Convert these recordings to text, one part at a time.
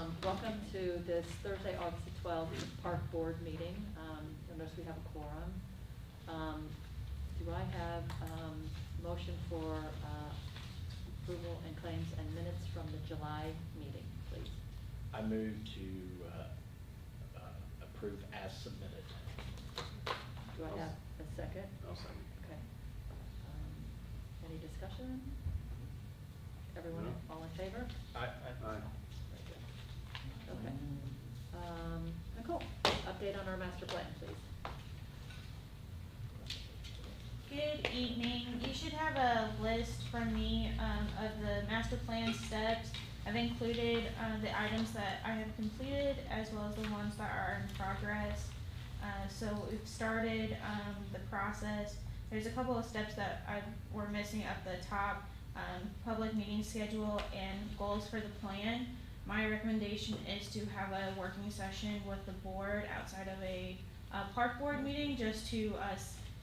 Welcome to this Thursday, August the 12th, Park Board meeting. Notice we have a quorum. Do I have motion for approval and claims and minutes from the July meeting, please? I move to approve as submitted. Do I have a second? I'll second. Okay. Any discussion? Everyone, No. all in favor? Aye. Very good. Okay. Nicole, update on our master plan, please. Good evening. You should have a list from me of the master plan steps. I've included the items that I have completed as well as the ones that are in progress. So we've started the process. There's a couple of steps that were missing at the top. Public meeting schedule and goals for the plan. My recommendation is to have a working session with the board outside of a park board meeting, just to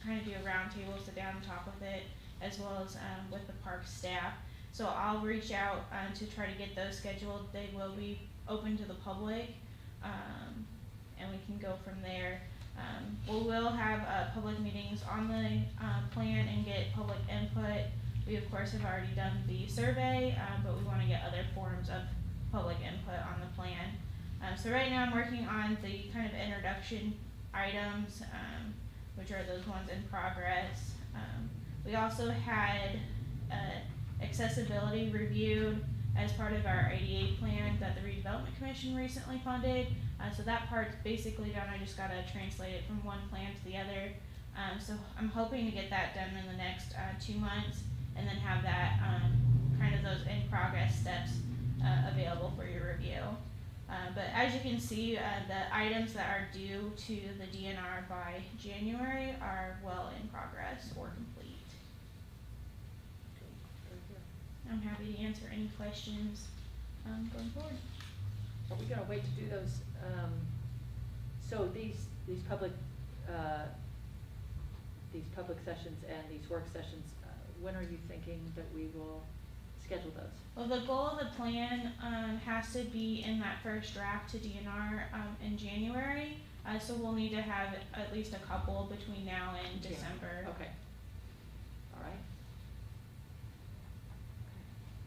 kind of do a round table, sit down and talk with it, as well as with the park staff. So I'll reach out to try to get those scheduled. They will be open to the public, and we can go from there. We will have public meetings on the plan and get public input. We of course have already done the survey, but we want to get other forms of public input on the plan. So right now I'm working on the kind of introduction items, which are those ones in progress. We also had accessibility reviewed as part of our ADA plan that the Redevelopment Commission recently funded. So that part's basically done. I just got to translate it from one plan to the other. So I'm hoping to get that done in the next 2 months, and then have that kind of those in progress steps available for your review. But as you can see, the items that are due to the DNR by January are well in progress or complete. I'm happy to answer any questions going forward. Are we gonna wait to do those, so these public sessions and these work sessions, when are you thinking that we will schedule those? Well, the goal of the plan has to be in that first draft to DNR in January, so we'll need to have at least a couple between now and December. Okay. All right.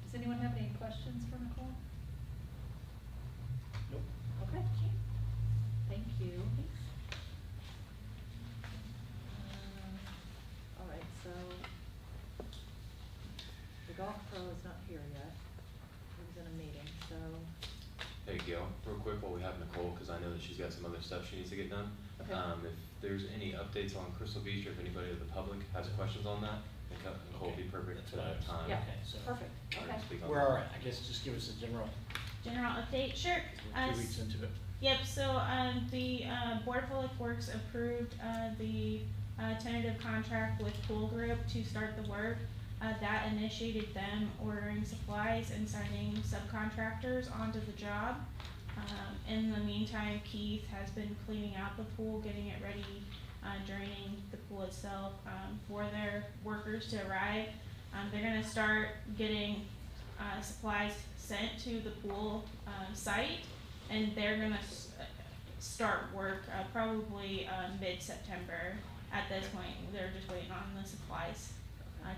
Does anyone have any questions for Nicole? Nope. Okay. Thank you. All right, so the golf pro is not here yet. He was in a meeting, so. Hey Gail, real quick while we have Nicole, because I know that she's got some other stuff she needs to get done. Okay. If there's any updates on Crystal Beach, or if anybody of the public has questions on that, I think Nicole will be perfect That's for what I that was- time. Yeah. Okay, so Perfect, Or okay. speak on where that. are, I guess just give us a general, General update, sure. we're 2 weeks into it. Yep, so the Board of Public Works approved the tentative contract with Pool Group to start the work. That initiated them ordering supplies and sending subcontractors onto the job. In the meantime, Keith has been cleaning out the pool, getting it ready, draining the pool itself for their workers to arrive. They're gonna start getting supplies sent to the pool site, and they're gonna start work probably mid-September. At this point, they're just waiting on the supplies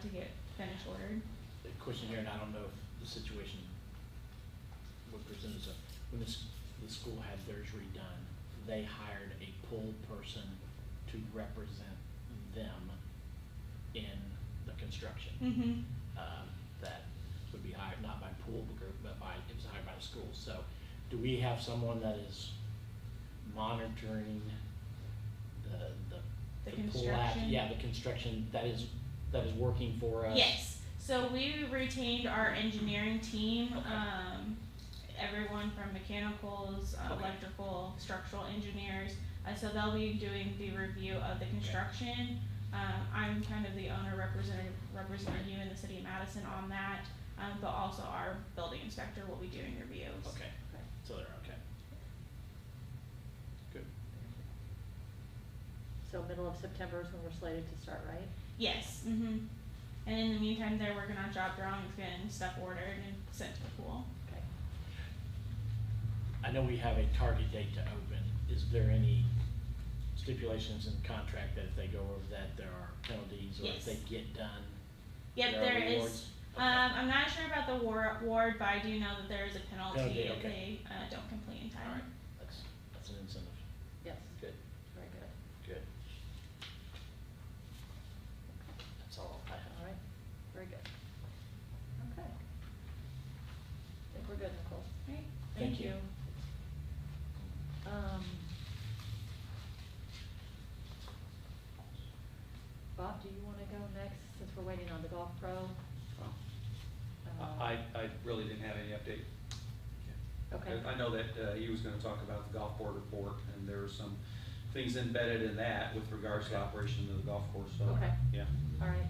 to get finished ordered. The question here, and I don't know if the situation would present itself, when the school had theirs redone, they hired a pool person to represent them in the construction. Mm-hmm. That would be hired not by Pool Group, but it was hired by the school. So do we have someone that is monitoring The pool construction? Yeah, the construction that is working for us? Yes, so we retained our engineering team, Okay. Everyone from mechanicals, Okay. electrical, structural engineers, so they'll be doing the review of the construction. I'm kind of the owner representing you in the city of Madison on that, but also our building inspector will be doing reviews. Okay, Okay. so they're okay. Good. So middle of September is when we're slated to start, right? Yes, and in the meantime, they're working on job drawings, getting stuff ordered and sent to the pool. Okay. I know we have a target date to open. Is there any stipulations in the contract that if they go over that, there are penalties, or if Yes. they get done? Yep, there are there rewards? is. Okay. I'm not sure about the ward, but I do know that there is a penalty Penalty, if okay. they don't complete in All time. right, that's an incentive. Yes, Good, very good. good. That's all I have. All right, very good. Okay. I think we're good, Nicole. Right? Thank you. Bob, do you wanna go next, since we're waiting on the golf pro? I really didn't have any update. Okay. I know that he was gonna talk about the golf board report, and there were some things embedded in that with regards to operation of the golf course, so. Okay. Yeah. All right,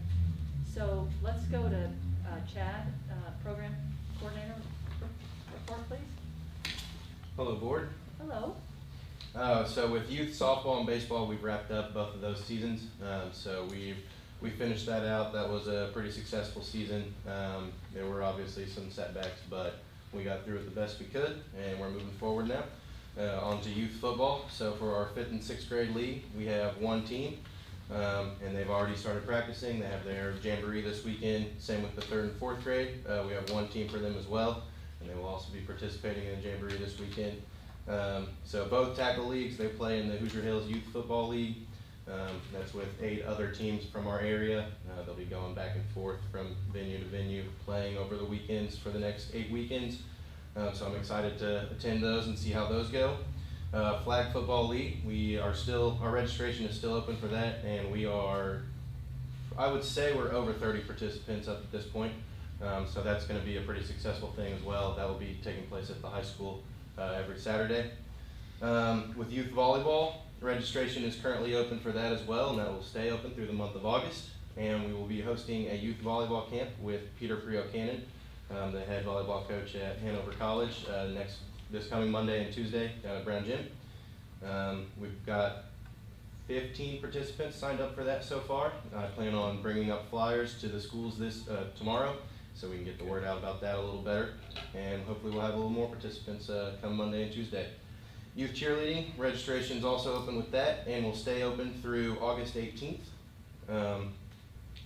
so let's go to Chad, program coordinator, report, please. Hello, board. Hello. So with youth softball and baseball, we've wrapped up both of those seasons. So we finished that out. That was a pretty successful season. There were obviously some setbacks, but we got through it the best we could, and we're moving forward now. On to youth football. So for our 5th and 6th grade league, we have one team, and they've already started practicing. They have their jamboree this weekend. Same with the 3rd and 4th grade. We have one team for them as well, and they will also be participating in the jamboree this weekend. So both tackle leagues, they play in the Hoosier Hills Youth Football League. That's with 8 other teams from our area. They'll be going back and forth from venue to venue, playing over the weekends for the next 8 weekends. So I'm excited to attend those and see how those go. Flag Football League, our registration is still open for that, and I would say we're over 30 participants up at this point. So that's gonna be a pretty successful thing as well. That will be taking place at the high school every Saturday. With youth volleyball, registration is currently open for that as well, and that will stay open through the month of August. And we will be hosting a youth volleyball camp with Peter Prio-Cannon, the head volleyball coach at Hanover College, this coming Monday and Tuesday down at Brown Gym. We've got 15 participants signed up for that so far. I plan on bringing up flyers to the schools tomorrow, so we can get the word out about that a little better, and hopefully we'll have a little more participants come Monday and Tuesday. Youth cheerleading, registration is also open with that, and will stay open through August 18th.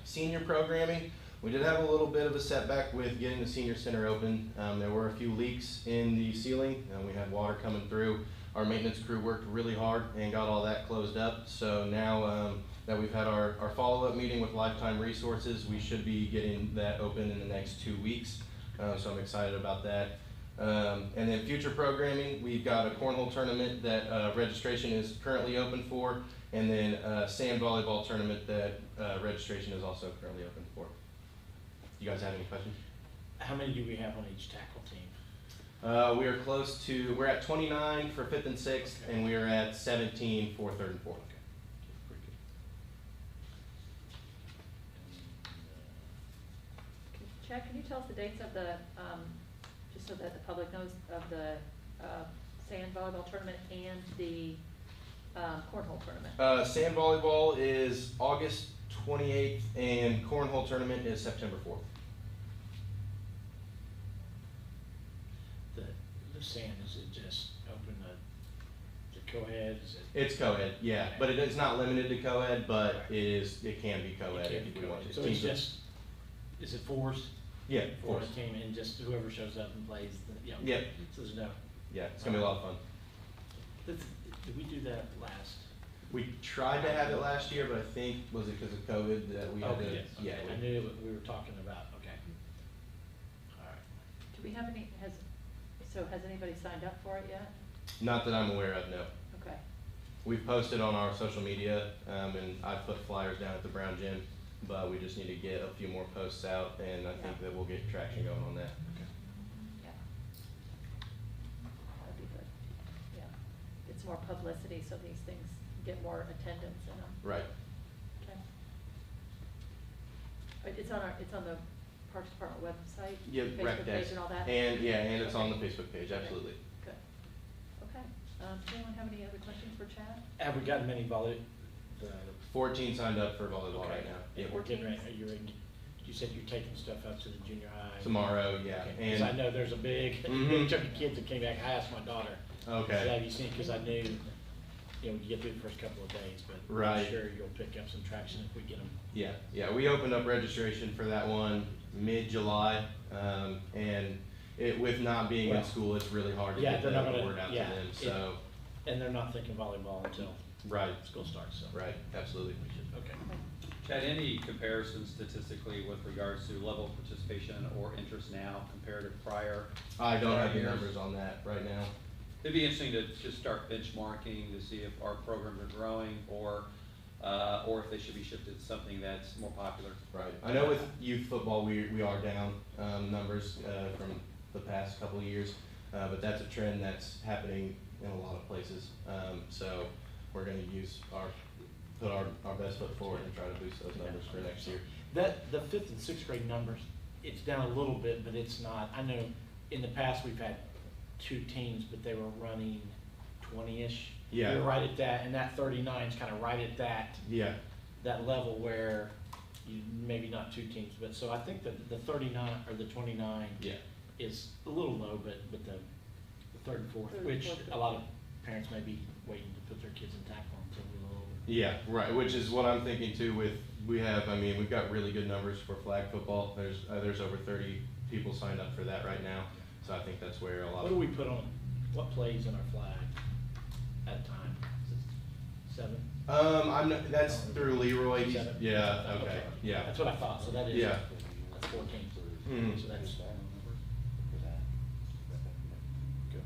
Senior programming, we did have a little bit of a setback with getting the senior center open. There were a few leaks in the ceiling, and we had water coming through. Our maintenance crew worked really hard and got all that closed up. So now that we've had our follow-up meeting with Lifetime Resources, we should be getting that open in the next 2 weeks. So I'm excited about that. And then future programming, we've got a cornhole tournament that registration is currently open for, and then a sand volleyball tournament that registration is also currently open for. You guys have any questions? How many do we have on each tackle team? We're at 29 for 5th and 6th, Okay. and we are at 17 for 3rd and 4th. Okay, pretty good. Chad, can you tell us the dates of the, just so that the public knows, of the sand volleyball tournament and the cornhole tournament? Sand volleyball is August 28th, and cornhole tournament is September 4th. The sand, is it just open the co-ed, is it? It's co-ed, yeah, but it is not limited to co-ed, but it can be It co-ed can if be we want co-ed. to. So it's Teams are- just, is it fours? Yeah, For fours. a team, and just whoever shows up and plays, yeah. Yep. So there's no, Yeah, it's gonna be a lot of fun. did we do that last? We tried to have it last year, but I think, was it because of COVID that we had Okay, to? yes, Yeah. okay. I knew what we were talking about, okay. All right. Do we have any, has anybody signed up for it yet? Not that I'm aware of, no. Okay, We've posted on our social media, and I've put flyers down at the Brown Gym, but we just need to get a few more posts out, and I think that we'll get traction going on that. yeah. That'd be good, yeah. Get some more publicity so these things get more attendance in them. Right. Okay. It's on the Parks Department website? Yeah, rec Facebook days. page and all that? And it's on the Okay. Facebook page, absolutely. Good. Okay. Does anyone have any other questions for Chad? Have we gotten many 14 signed up for volleyball Okay. right now. Yeah, Yep. we're getting ready, are you ready to you said you're taking stuff up to the junior high? Tomorrow, yeah. Okay, cause I know there's a big, Mhm. big chunk of kids that came back. I asked my daughter. Okay. I said, have you seen, cause I knew, you know, you get through the first couple of days, but Right. I'm sure you'll pick up some traction if we get them. Yeah, we opened up registration for that one mid-July, and with not being in Well, school, it's really hard to yeah, get they're not the gonna- word out to yeah, them, so, And they're not thinking volleyball until right, school starts, so. right, absolutely. We should, okay. Chad, any comparison statistically with regards to level of participation or interest now compared to prior? I don't have the years? numbers on that right now. It'd be interesting to just start benchmarking to see if our programs are growing or if they should be shifted to something that's more popular. Right, I know with youth football, we are down, numbers, from the past couple of years, but that's a trend that's happening in a lot of places. So we're gonna put our best foot forward and try to boost those numbers for next year. The fifth and sixth grade numbers, it's down a little bit, but it's not, I know in the past we've had 2 teams, but they were running 20-ish. Yeah. You're right at that, and that 39's kind of right at Yeah, that level where you, maybe not 2 teams, but so I think that the 39 or the 29 yeah, is a little low, but the third and fourth, Third and which fourth. a lot of parents may be waiting to put their kids in tackle until we're a little older. yeah, right, which is what I'm thinking too we've got really good numbers for flag football. There's over 30 people signed up for that right now, so I think that's where a lot What of. do we put on, what plays in our flag at a time? Is it 7? That's through Leroy. Seven? Yeah, okay, yeah. That's what I thought, so that is. Yeah. That's 14. Mhm. So that's. Good.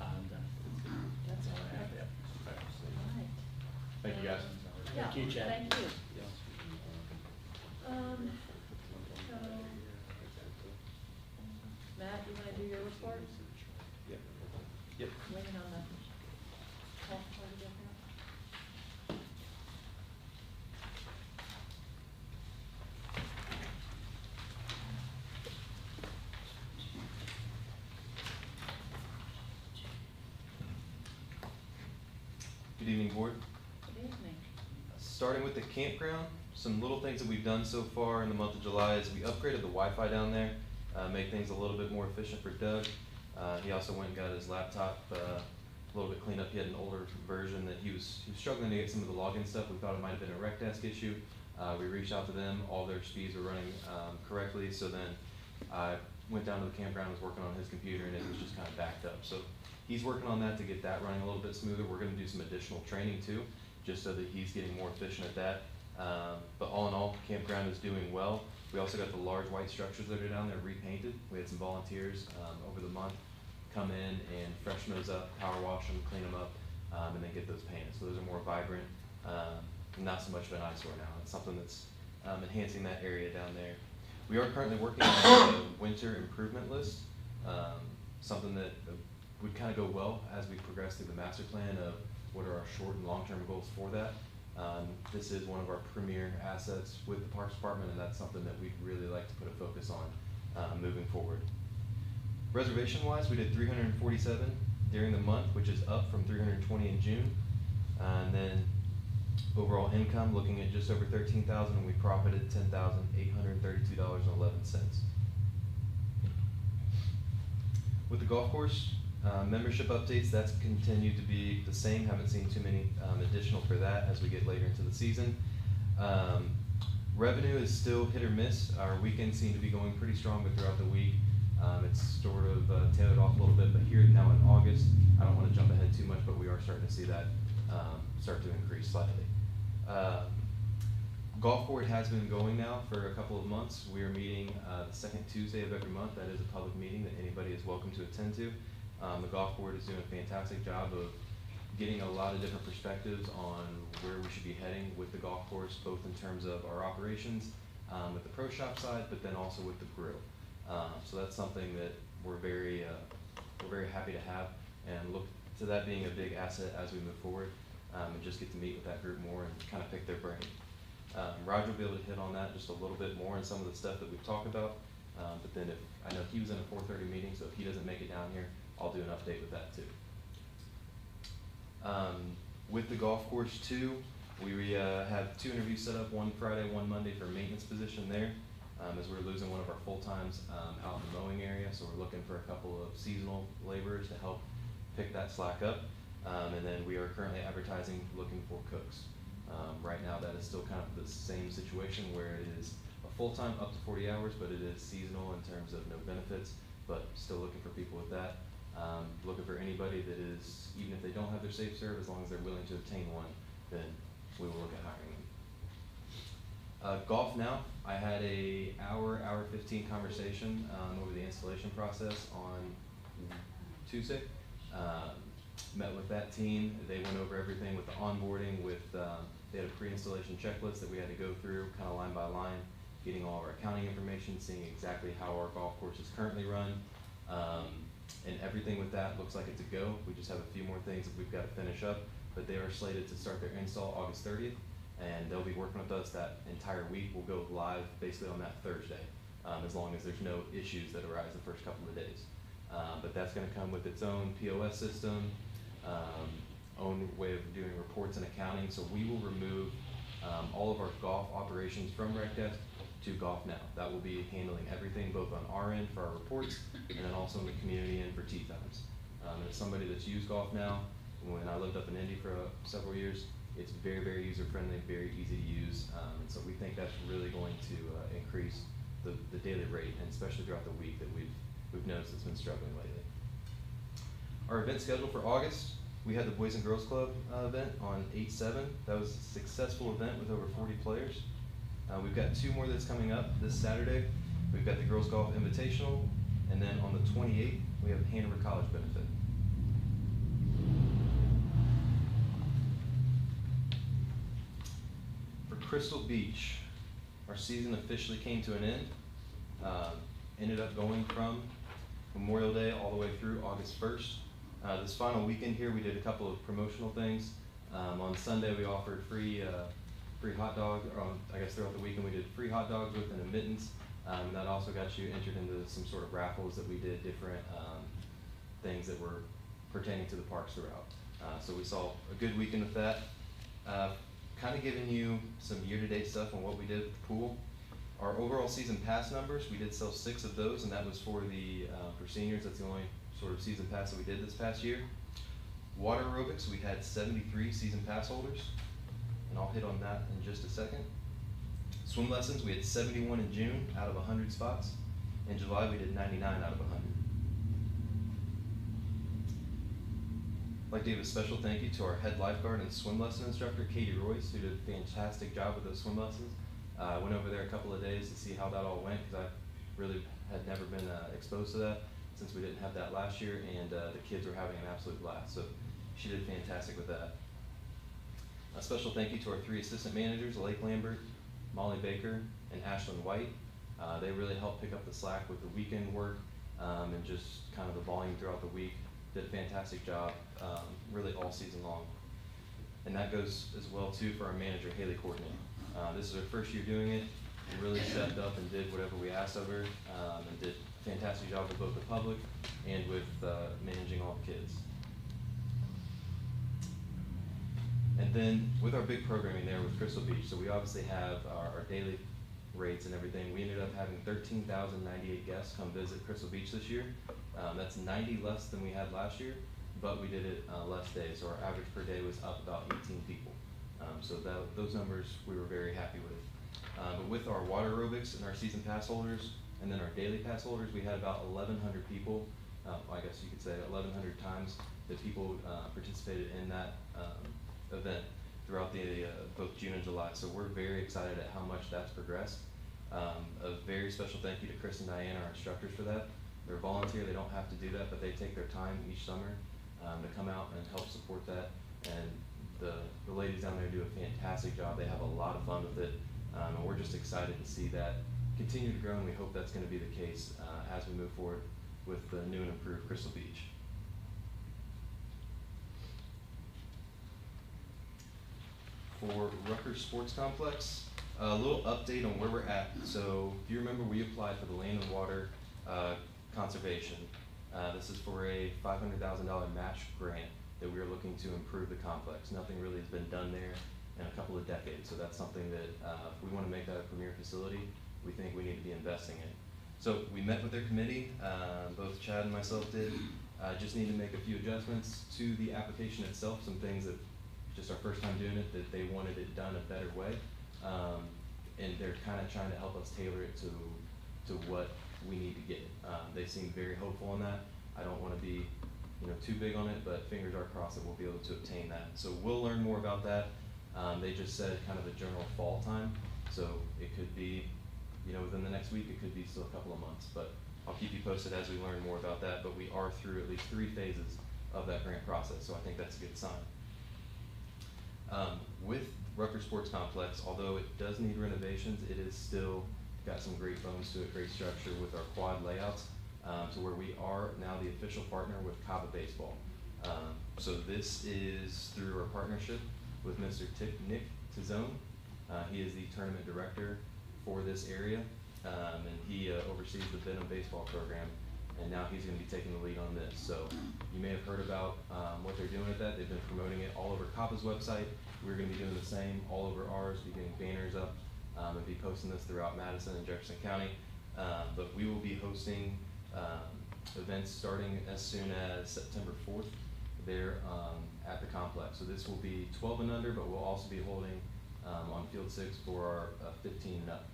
I'm done. That's all I have, right. yeah. All right. Thank you, guys. Thank you, Chad. Thank you. So, Matt, you wanna do your report? Yep. Waiting on the health part of it now. Good evening, board. Good evening. Starting with the campground, some little things that we've done so far in the month of July is we upgraded the Wi-Fi down there, made things a little bit more efficient for Doug. He also went and got his laptop a little bit cleaned up. He had an older version that he was struggling to get some of the login stuff. We thought it might have been a rec desk issue. We reached out to them, all their speeds were running correctly, so then I went down to the campground, was working on his computer, and it was just kind of backed up. So he's working on that to get that running a little bit smoother. We're gonna do some additional training too, just so that he's getting more efficient at that. But all in all, campground is doing well. We also got the large white structures that are down there repainted. We had some volunteers over the month come in and freshen those up, power wash them, clean them up, and then get those painted. So those are more vibrant, not so much of an eyesore now. It's something that's enhancing that area down there. We are currently working on the winter improvement list, something that would kind of go well as we progress through the master plan of what are our short and long-term goals for that. This is one of our premier assets with the Parks Department, and that's something that we'd really like to put a focus on moving forward. Reservation-wise, we did 347 during the month, which is up from 320 in June. And then overall income, looking at just over $13,000, and we profited $10,832.11. With the golf course, membership updates, that's continued to be the same. Haven't seen too many additional for that as we get later into the season. Revenue is still hit or miss. Our weekends seem to be going pretty strong, but throughout the week, it's sort of tailored off a little bit. But here now in August, I don't want to jump ahead too much, but we are starting to see that start to increase slightly. Golf Board has been going now for a couple of months. We are meeting the second Tuesday of every month. That is a public meeting that anybody is welcome to attend to. The Golf Board is doing a fantastic job of getting a lot of different perspectives on where we should be heading with the golf course, both in terms of our operations with the pro shop side, but then also with the grill. So that's something that we're very happy to have, and look to that being a big asset as we move forward, and just get to meet with that group more and kind of pick their brain. Roger will be able to hit on that just a little bit more in some of the stuff that we've talked about, but then I know he was in a 4:30 meeting, so if he doesn't make it down here, I'll do an update with that too. With the golf course too, We have 2 interviews set up, one Friday, one Monday for a maintenance position there, as we're losing one of our full-times out in the mowing area, so we're looking for a couple of seasonal laborers to help pick that slack up. And then we are currently advertising, looking for cooks. Right now, that is still kind of the same situation where it is a full-time up to 40 hours, but it is seasonal in terms of no benefits, but still looking for people with that. Looking for anybody that is, even if they don't have their safe serve, as long as they're willing to obtain one, then we will look at hiring them. Golf now, I had a hour 15 conversation over the installation process on Tuesday. Met with that team. They went over everything with the onboarding, they had a pre-installation checklist that we had to go through, kind of line by line, getting all of our accounting information, seeing exactly how our golf course is currently run. And everything with that looks like it's a go. We just have a few more things that we've got to finish up, but they are slated to start their install August 30th, and they'll be working with us that entire week. We'll go live basically on that Thursday, as long as there's no issues that arise the first couple of days. But that's going to come with its own POS system, own way of doing reports and accounting. So we will remove all of our golf operations from Rec Desk to Golf Now. That will be handling everything both on our end for our reports and then also in the community end for tee times. As somebody that's used Golf Now, when I lived up in Indy for several years, it's very, very user-friendly, very easy to use. And so we think that's really going to increase the daily rate, and especially throughout the week that we've noticed it's been struggling lately. Our event schedule for August, we had the Boys and Girls Club event on 8/7. That was a successful event with over 40 players. We've got 2 more that's coming up this Saturday. We've got the Girls Golf Invitational, and then on the 28th, we have Hanover College benefit. For Crystal Beach, our season officially came to an end. Ended up going from Memorial Day all the way through August 1st. This final weekend here, we did a couple of promotional things. On Sunday, we offered free hot dog, or I guess throughout the weekend we did free hot dogs with an admittance. And that also got you entered into some sort of raffles that we did, different things that were pertaining to the parks throughout. So we saw a good weekend with that. Kind of giving you some year-to-date stuff on what we did with the pool. Our overall season pass numbers, we did sell 6 of those, and that was for seniors. That's the only sort of season pass that we did this past year. Water aerobics, we had 73 season pass holders, and I'll hit on that in just a second. Swim lessons, we had 71 in June out of 100 spots. In July, we did 99 out of 100. I'd like to give a special thank you to our head lifeguard and swim lesson instructor, Katie Royce, who did a fantastic job with those swim lessons. I went over there a couple of days to see how that all went, because I really had never been exposed to that since we didn't have that last year, and the kids were having an absolute blast. So she did fantastic with that. A special thank you to our 3 assistant managers, Lake Lambert, Molly Baker, and Ashlyn White. They really helped pick up the slack with the weekend work and just kind of the volume throughout the week. Did a fantastic job really all season long. And that goes as well too for our manager, Haley Courtney. This is her first year doing it, and really stepped up and did whatever we asked of her, and did a fantastic job with both the public and with managing all the kids. And then with our big programming there with Crystal Beach, so we obviously have our daily rates and everything. We ended up having 13,098 guests come visit Crystal Beach this year. That's 90 less than we had last year, but we did it less days, so our average per day was up about 18 people. So those numbers we were very happy with. But with our water aerobics and our season pass holders, and then our daily pass holders, we had about 1,100 people, I guess you could say 1,100 times that people participated in that event throughout both June and July. So we're very excited at how much that's progressed. A very special thank you to Chris and Diane, our instructors, for that. They're volunteer, they don't have to do that, but they take their time each summer to come out and help support that. And the ladies down there do a fantastic job. They have a lot of fun with it, and we're just excited to see that continue to grow, and we hope that's going to be the case as we move forward with the new and improved Crystal Beach. For Rutgers Sports Complex, a little update on where we're at. So if you remember, we applied for the Land and Water Conservation. This is for a $500,000 match grant that we are looking to improve the complex. Nothing really has been done there in a couple of decades. So that's something that if we want to make that a premier facility, we think we need to be investing in. So we met with their committee, both Chad and myself did. Just need to make a few adjustments to the application itself, some things that just our first time doing it, that they wanted it done a better way. And they're kind of trying to help us tailor it to what we need to get. They seem very hopeful on that. I don't want to be, too big on it, but fingers are crossed that we'll be able to obtain that. So we'll learn more about that. They just said kind of a general fall time, so it could be, within the next week, it could be still a couple of months, but I'll keep you posted as we learn more about that. But we are through at least 3 phases of that grant process, so I think that's a good sign. With Rucker Sports Complex, although it does need renovations, it is still got some great bones to it, great structure with our quad layouts, to where we are now the official partner with Cava Baseball. So this is through our partnership with Mr. Nick Tizone. He is the tournament director for this area, and he oversees the Benham baseball program, and now he's going to be taking the lead on this. So you may have heard about what they're doing with that. They've been promoting it all over Cava's website. We're going to be doing the same all over ours, be getting banners up, and be posting this throughout Madison and Jefferson County. But we will be hosting events starting as soon as September 4th there at the complex. So this will be 12 and under, but we'll also be holding on Field 6 for our 15 and up,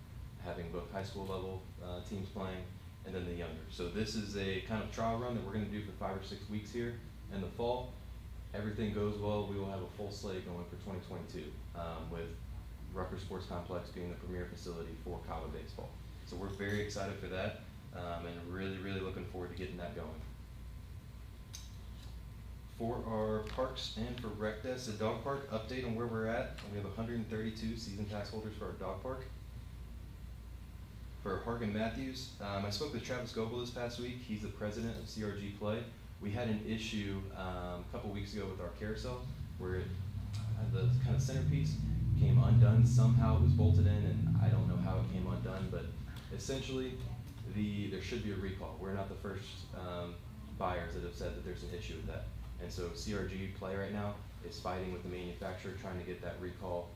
having both high school level teams playing and then the younger. So this is a kind of trial run that we're going to do for 5 or 6 weeks here in the fall. Everything goes well, we will have a full slate going for 2022 with Rucker Sports Complex being the premier facility for Cava baseball. So we're very excited for that and really, really looking forward to getting that going. For our parks and for Rec Desk, the dog park, update on where we're at. We have 132 season pass holders for our dog park. For Hargan Matthews, I spoke with Travis Goebel this past week. He's the president of CRG Play. We had an issue a couple weeks ago with our carousel where the kind of centerpiece came undone. Somehow it was bolted in, and I don't know how it came undone, but essentially there should be a recall. We're not the first buyers that have said that there's an issue with that. And so CRG Play right now is fighting with the manufacturer, trying to get that recall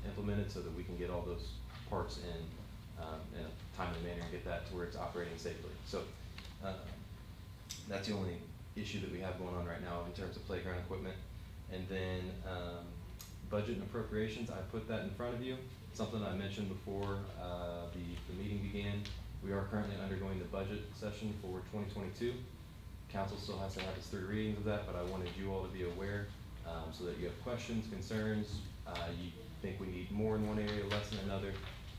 implemented so that we can get all those parts in a timely manner and get that to where it's operating safely. So that's the only issue that we have going on right now in terms of playground equipment. And then budget and appropriations, I put that in front of you. Something I mentioned before the meeting began. We are currently undergoing the budget session for 2022. Council still has to have its 3 readings of that, but I wanted you all to be aware so that you have questions, concerns, you think we need more in one area, less in another.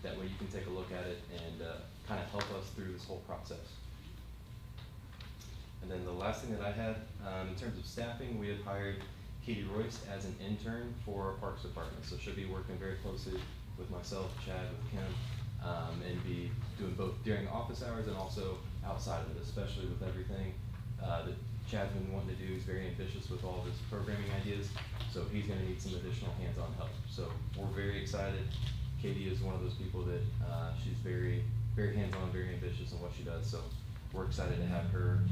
That way you can take a look at it and kind of help us through this whole process. And then the last thing that I had, in terms of staffing, we have hired Katie Royce as an intern for our Parks Department. So she'll be working very closely with myself, Chad, with Kim, and be doing both during office hours and also outside of it, especially with everything that Chad's been wanting to do. He's very ambitious with all of his programming ideas, so he's going to need some additional hands-on help. So we're very excited. Katie is one of those people that she's very, very hands-on, very ambitious in what she does. So we're excited to have her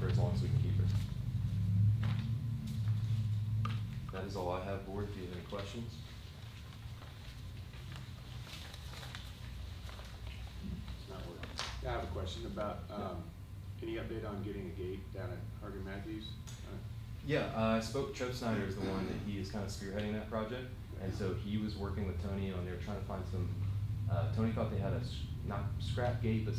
for as long as we can keep her. That is all I have, board. Do you have any questions? It's not working. Yeah, I have a question about, any update on getting a gate down at Hargan Matthews? Yeah, I spoke, Trev Snyder is the one that he is kind of spearheading that project. And so he was working with Tony on, they were trying to find some, Tony thought they had a, not scrap gate, but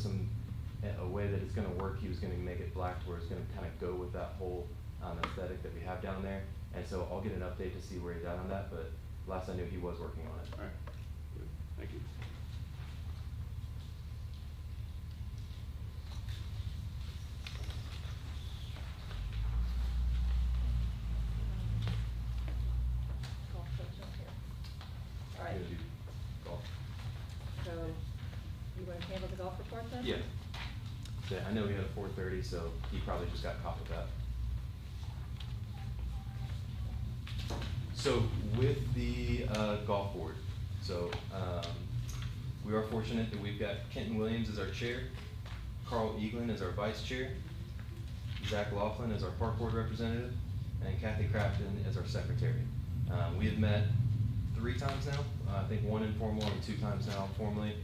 a way that it's gonna work. He was gonna make it black where it's gonna kind of go with that whole aesthetic that we have down there. And so I'll get an update to see where he's at on that, but last I knew he was working on it. All right, good, thank you. Golf coach up here. All right, Gonna do golf. so you want to handle the golf report then? Yeah. Yeah, I know we had a 4:30, so he probably just got caught with that. So with the golf board, so we are fortunate that we've got Kenton Williams as our chair, Carl Eaglin as our vice chair, Zach Laughlin as our park board representative, and Kathy Crafton as our secretary. We have met 3 times now. I think 1 informal and 2 times now formally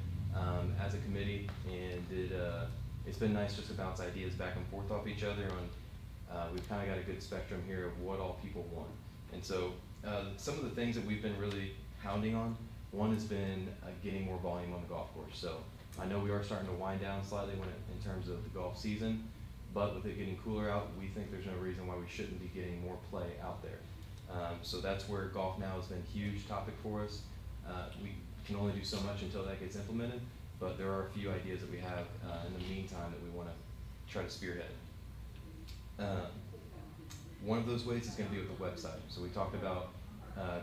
as a committee, and it's been nice just to bounce ideas back and forth off each other on. We've kind of got a good spectrum here of what all people want, and so some of the things that we've been really hounding on. One has been getting more volume on the golf course. So I know we are starting to wind down slightly in terms of the golf season, but with it getting cooler out, we think there's no reason why we shouldn't be getting more play out there. So that's where golf now has been a huge topic for us. We can only do so much until that gets implemented, but there are a few ideas that we have in the meantime that we want to try to spearhead. One of those ways is going to be with the website. So we talked about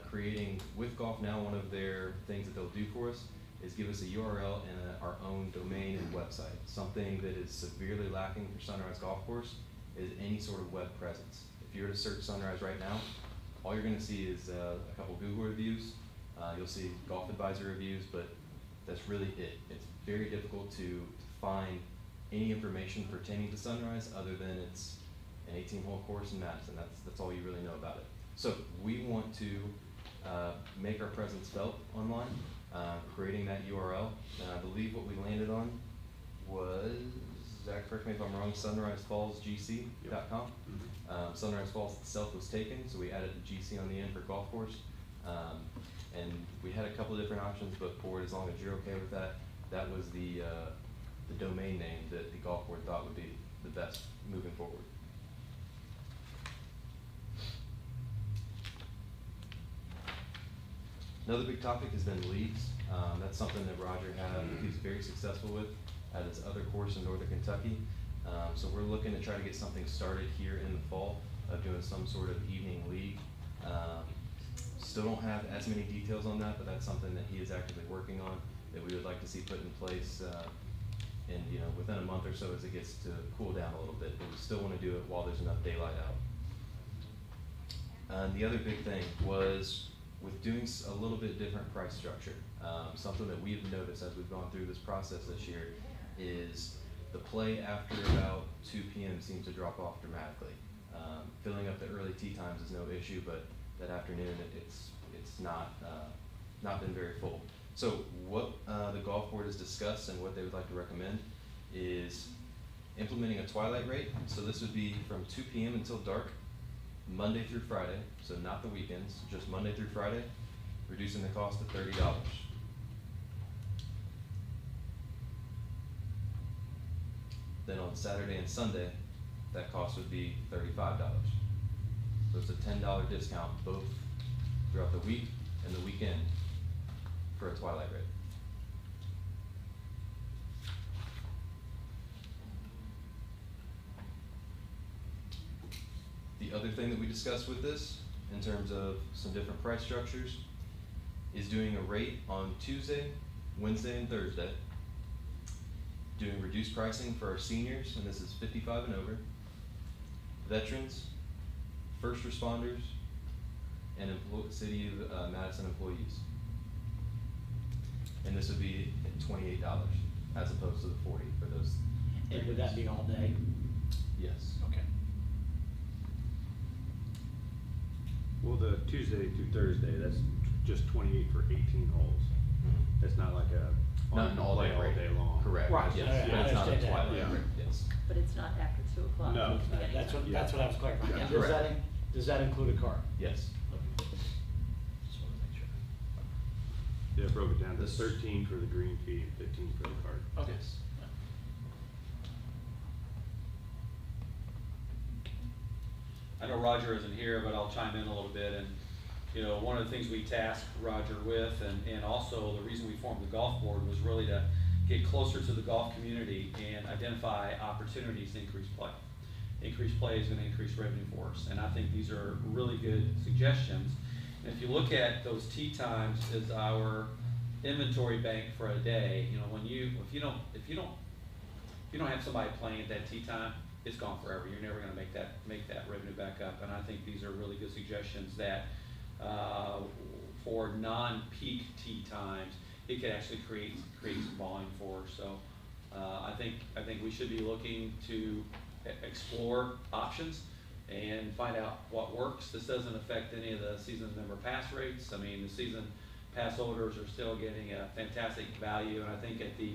creating, with Golf Now, one of their things that they'll do for us is give us a URL and our own domain and website. Something that is severely lacking for Sunrise Golf Course is any sort of web presence. If you were to search Sunrise right now, all you're going to see is a couple Google reviews. You'll see Golf Advisor reviews, but that's really it. It's very difficult to find any information pertaining to Sunrise other than it's an 18-hole course in Madison. That's all you really know about it. So we want to make our presence felt online, creating that URL. And I believe what we landed on was, Zach, correct me if I'm wrong, sunrisefallsgc.com. Sunrise Falls itself was taken, so we added the GC on the end for golf course. And we had a couple of different options, but Board, as long as you're okay with that, that was the domain name that the golf board thought would be the best moving forward. Another big topic has been leagues. That's something that Roger he's very successful with at his other course in Northern Kentucky. So we're looking to try to get something started here in the fall of doing some sort of evening league. Still don't have as many details on that, but that's something that he is actively working on that we would like to see put in place in within a month or so as it gets to cool down a little bit. But we still want to do it while there's enough daylight out. The other big thing was with doing a little bit different price structure. Something that we've noticed as we've gone through this process this year is the play after about 2 p.m. seems to drop off dramatically. Filling up the early tee times is no issue, but that afternoon it's not been very full. So what the golf board has discussed and what they would like to recommend is implementing a twilight rate. So this would be from 2 p.m. until dark, Monday through Friday, so not the weekends, just Monday through Friday, reducing the cost to $30. Then on Saturday and Sunday, that cost would be $35. So it's a $10 discount both throughout the week and the weekend for a twilight rate. The other thing that we discussed with this, in terms of some different price structures, is doing a rate on Tuesday, Wednesday, and Thursday, doing reduced pricing for our seniors, and this is 55 and over, veterans, first responders, and City of Madison employees. And this would be at $28 as opposed to the $40 for those. And would that be all day? Yes. Okay. Well, the Tuesday through Thursday, that's just 28 for 18 holes. That's not like a Not an all-day all rate. day long. Correct. Right. Yes. Yeah, But I it's not a understand that. twilight Yeah. rate. Yes. But it's not after 2 o'clock. No. It can be That's what, anytime. that's what I was clarifying. Yeah. And does Correct. does that include a car? Yes. Okay. Just wanted to make sure. Yeah, I broke it down to This- 13 for the green fee, 15 for the card. Okay. Yes. I know Roger isn't here, but I'll chime in a little bit. And, one of the things we tasked Roger with, and also the reason we formed the golf board was really to get closer to the golf community and identify opportunities to increase play. Increased play is going to increase revenue for us, and I think these are really good suggestions. And if you look at those tee times as our inventory bank for a day, if you don't have somebody playing at that tee time, it's gone forever. You're never going to make that revenue back up. And I think these are really good suggestions that for non-peak tee times, it could actually create some volume for us. So I think we should be looking to explore options and find out what works. This doesn't affect any of the season member pass rates. I mean, the season pass holders are still getting a fantastic value, and I think at the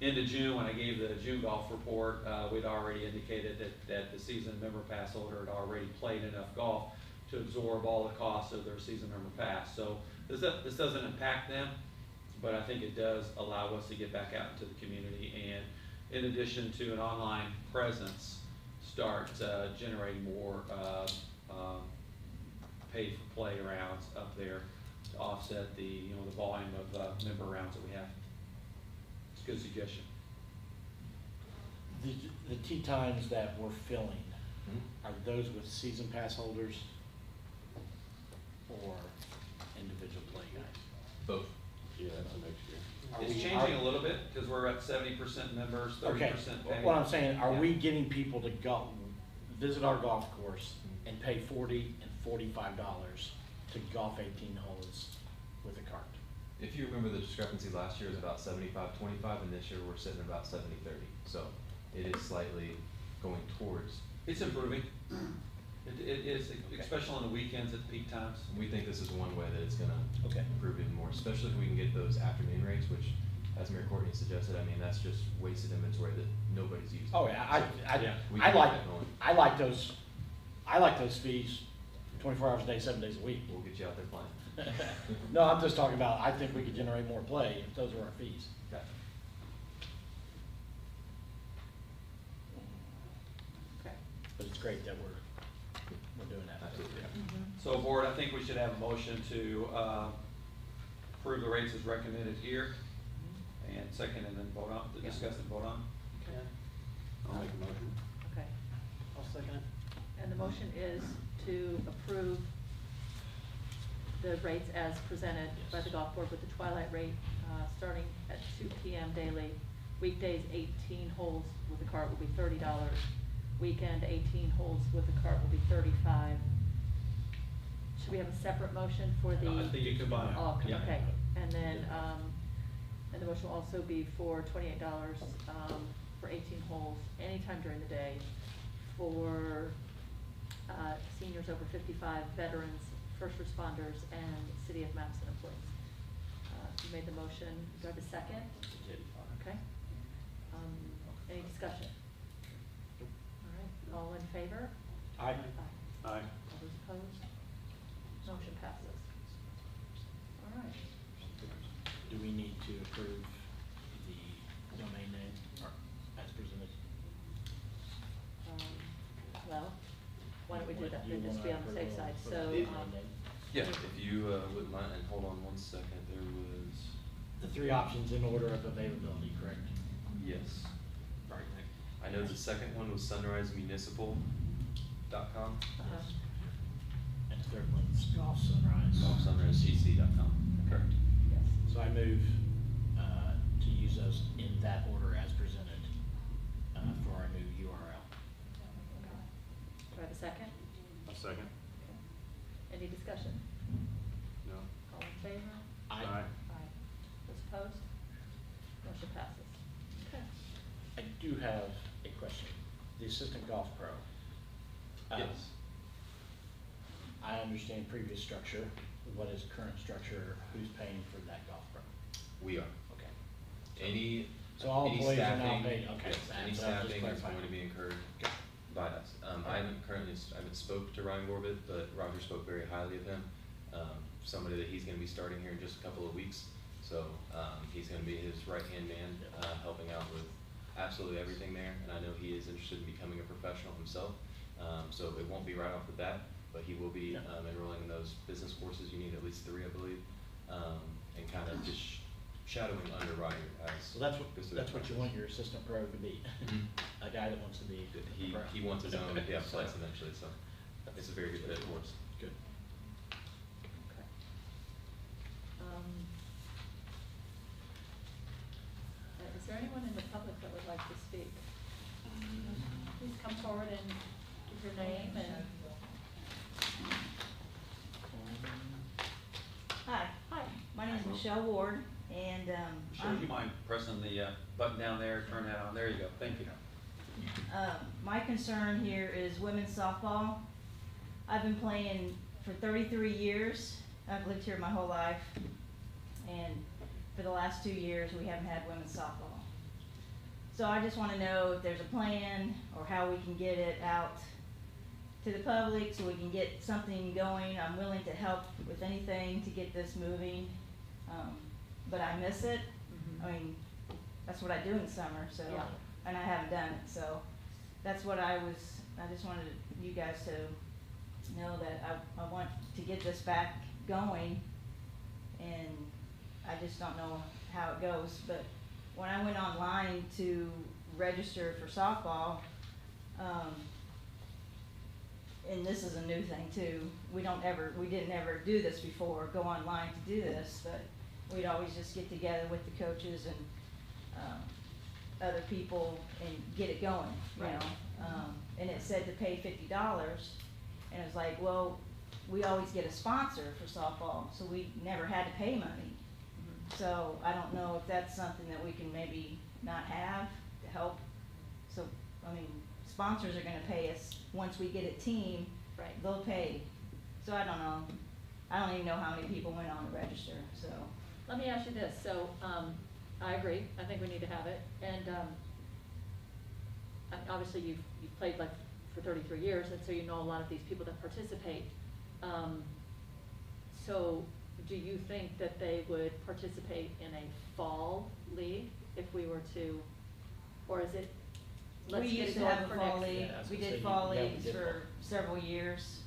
end of June, when I gave the June golf report, we'd already indicated that the season member pass holder had already played enough golf to absorb all the costs of their season member pass. So this doesn't impact them, but I think it does allow us to get back out into the community, and in addition to an online presence, start generating more paid for play rounds up there to offset the the volume of member rounds that we have. It's a good suggestion. The tee times that we're filling, are those with season pass holders or individual play guys? Both. Yeah, that's next year. Are It's we- changing are- a little bit because we're at 70% members, 30% Okay, pay. what I'm saying, are Yeah. we getting people to go, visit our golf course and pay $40 and $45 to golf 18 holes with a cart? If you remember, the discrepancy last year was about 75-25, and this year we're sitting at about 70-30. So it is slightly going towards. It's improving. It is, especially on the weekends at peak times. We think this is one way that it's gonna Okay. improve even more, especially if we can get those afternoon rates, which, as Mayor Courtney suggested, I mean, that's just wasted inventory that nobody's using. Oh, yeah, Yeah, we I can like, get that going. I like those fees 24 hours a day, 7 days a week. We'll get you out there playing. No, I'm just talking about, I think we could generate more play if those are our fees. Okay. Okay. But it's great that we're doing that. Absolutely. So board, I think we should have a motion to approve the rates as recommended here, and second, and then vote on, to discuss and vote on. Okay. I'll make a motion. Okay. I'll second it. And the motion is to approve the rates as presented by the golf board with the twilight rate, starting at 2 p.m. daily. Weekdays, 18 holes with the cart will be $30. Weekend, 18 holes with the cart will be $35. Should we have a separate motion for the? I think you combine it. Oh, Yeah. okay. And then, and the motion will also be for $28, for 18 holes, anytime during the day, for, seniors over 55, veterans, first responders, and City of Madison employees. You made the motion, do I have a second? Okay. Any discussion? All right, all in favor? Aye. Aye. All those opposed? Motion passes. All right. Do we need to approve the domain name or as presented? Well, why don't we do that, You then just be wanna on the safe approve side, for so, the domain name? Yeah, if you wouldn't mind, and hold on one second, there was, The three options in order of availability, correct? yes. Right. I know the second one was sunrisemunicipal.com. uh-huh. And the third one's Golf Sunrise. sunrisegc.com, correct. Yes. So I move to use those in that order as presented for our new URL. Do I have a second? A second. Any discussion? No. All in favor? I Aye. Those opposed? Motion passes. Okay. I do have a question. The assistant golf pro. Yes. I understand previous structure. What is current structure? Who's paying for that golf pro? We are. Okay. Any, So all any employees are now staffing, paid, okay. yes, any So I'm just staffing is clarifying. going to be incurred Okay. by us. I haven't spoke to Ryan Gorbit, but Roger spoke very highly of him. Somebody that he's gonna be starting here in just a couple of weeks. So, he's gonna be his right-hand man, helping out with absolutely everything there. And I know he is interested in becoming a professional himself. So it won't be right off the bat, but he will be, enrolling in those business courses. You need at least 3, I believe. And kind of just shadowing under Roger as. So goes through that's that what you process. want your assistant pro to be, Mhm. a guy that wants to be a pro. He wants his own, place eventually, so it's a very good fit for us. Good. Okay. Is there anyone in the public that would like to speak? Please come forward and give your name and. Hi, Hi. my name is Michelle Ward, and Sure, you mind pressing the button down there, turn that on, there you go, thank you. my concern here is women's softball. I've been playing for 33 years. I've lived here my whole life. And for the last 2 years, we haven't had women's softball. So I just wanna know if there's a plan or how we can get it out to the public so we can get something going. I'm willing to help with anything to get this moving. But I miss it. Mhm. I mean, that's what I do in the summer, so, Yeah. and I haven't done it, so that's what I just wanted you guys to know that I want to get this back going, and I just don't know how it goes, but when I went online to register for softball, and this is a new thing too, we didn't ever do this before, go online to do this, but we'd always just get together with the coaches and, other people and get it going, you Right. know? And it said to pay $50, and it was like, well, we always get a sponsor for softball, so we never had to pay money. Mhm. So I don't know if that's something that we can maybe not have to help. So, I mean, sponsors are gonna pay us, once we get a team, Right. they'll pay. So I don't know, I don't even know how many people went on to register, so. Let me ask you this, so, I agree, I think we need to have it, and, obviously you've played like for 33 years, and so you know a lot of these people that participate. So, do you think that they would participate in a fall league if we were to, or is it, let's We get used it to going have for a fall next? league, Yeah, I was we gonna say, did fall yeah, we leagues did for fall. several years.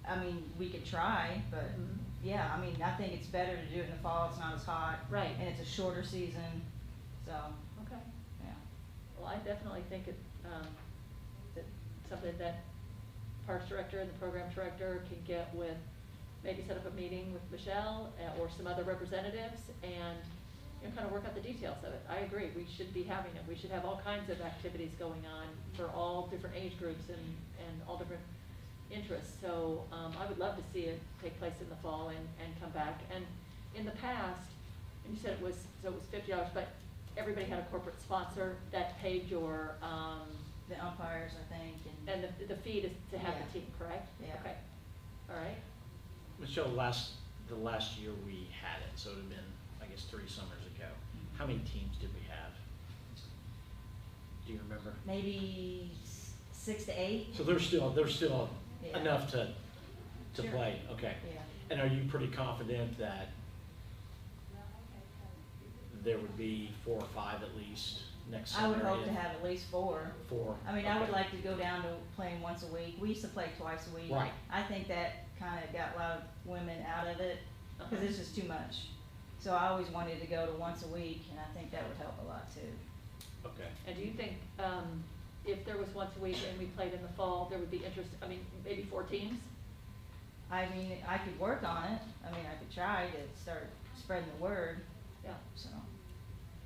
I mean, we could try, but, Mhm. yeah, I mean, I think it's better to do it in the fall, it's not as hot. Right. And it's a shorter season, so, Okay. yeah. Well, I definitely think it, that something that Parks Director and the Program Director can get with, maybe set up a meeting with Michelle or some other representatives and, you know, kind of work out the details of it. I agree, we should be having it. We should have all kinds of activities going on for all different age groups and all different interests. So, I would love to see it take place in the fall and come back. And in the past, and you said it was $50, but everybody had a corporate sponsor that paid your, The umpires, I think, and. and the fee to have Yeah. the team, correct? Yeah. Okay, all right. Michelle, the last year we had it, so it would have been, I guess, 3 summers ago. How many teams did we have? Do you remember? Maybe 6 to 8. So there's still Yeah. enough to Sure. play, okay. Yeah. And are you pretty confident that there would be 4 or 5 at least next I summer? would hope to if- have at least 4. 4? I mean, I would okay. like to go down to playing once a week. We used to play twice a week. Right. I think that kinda got a lot of women out of it, cause Uh-huh. it's just too much. So I always wanted to go to once a week, and I think that would help a lot too. Okay. And do you think, if there was once a week and we played in the fall, there would be interest, I mean, maybe 4 teams? I mean, I could work on it. I mean, I could try to start spreading the word, Yeah, so.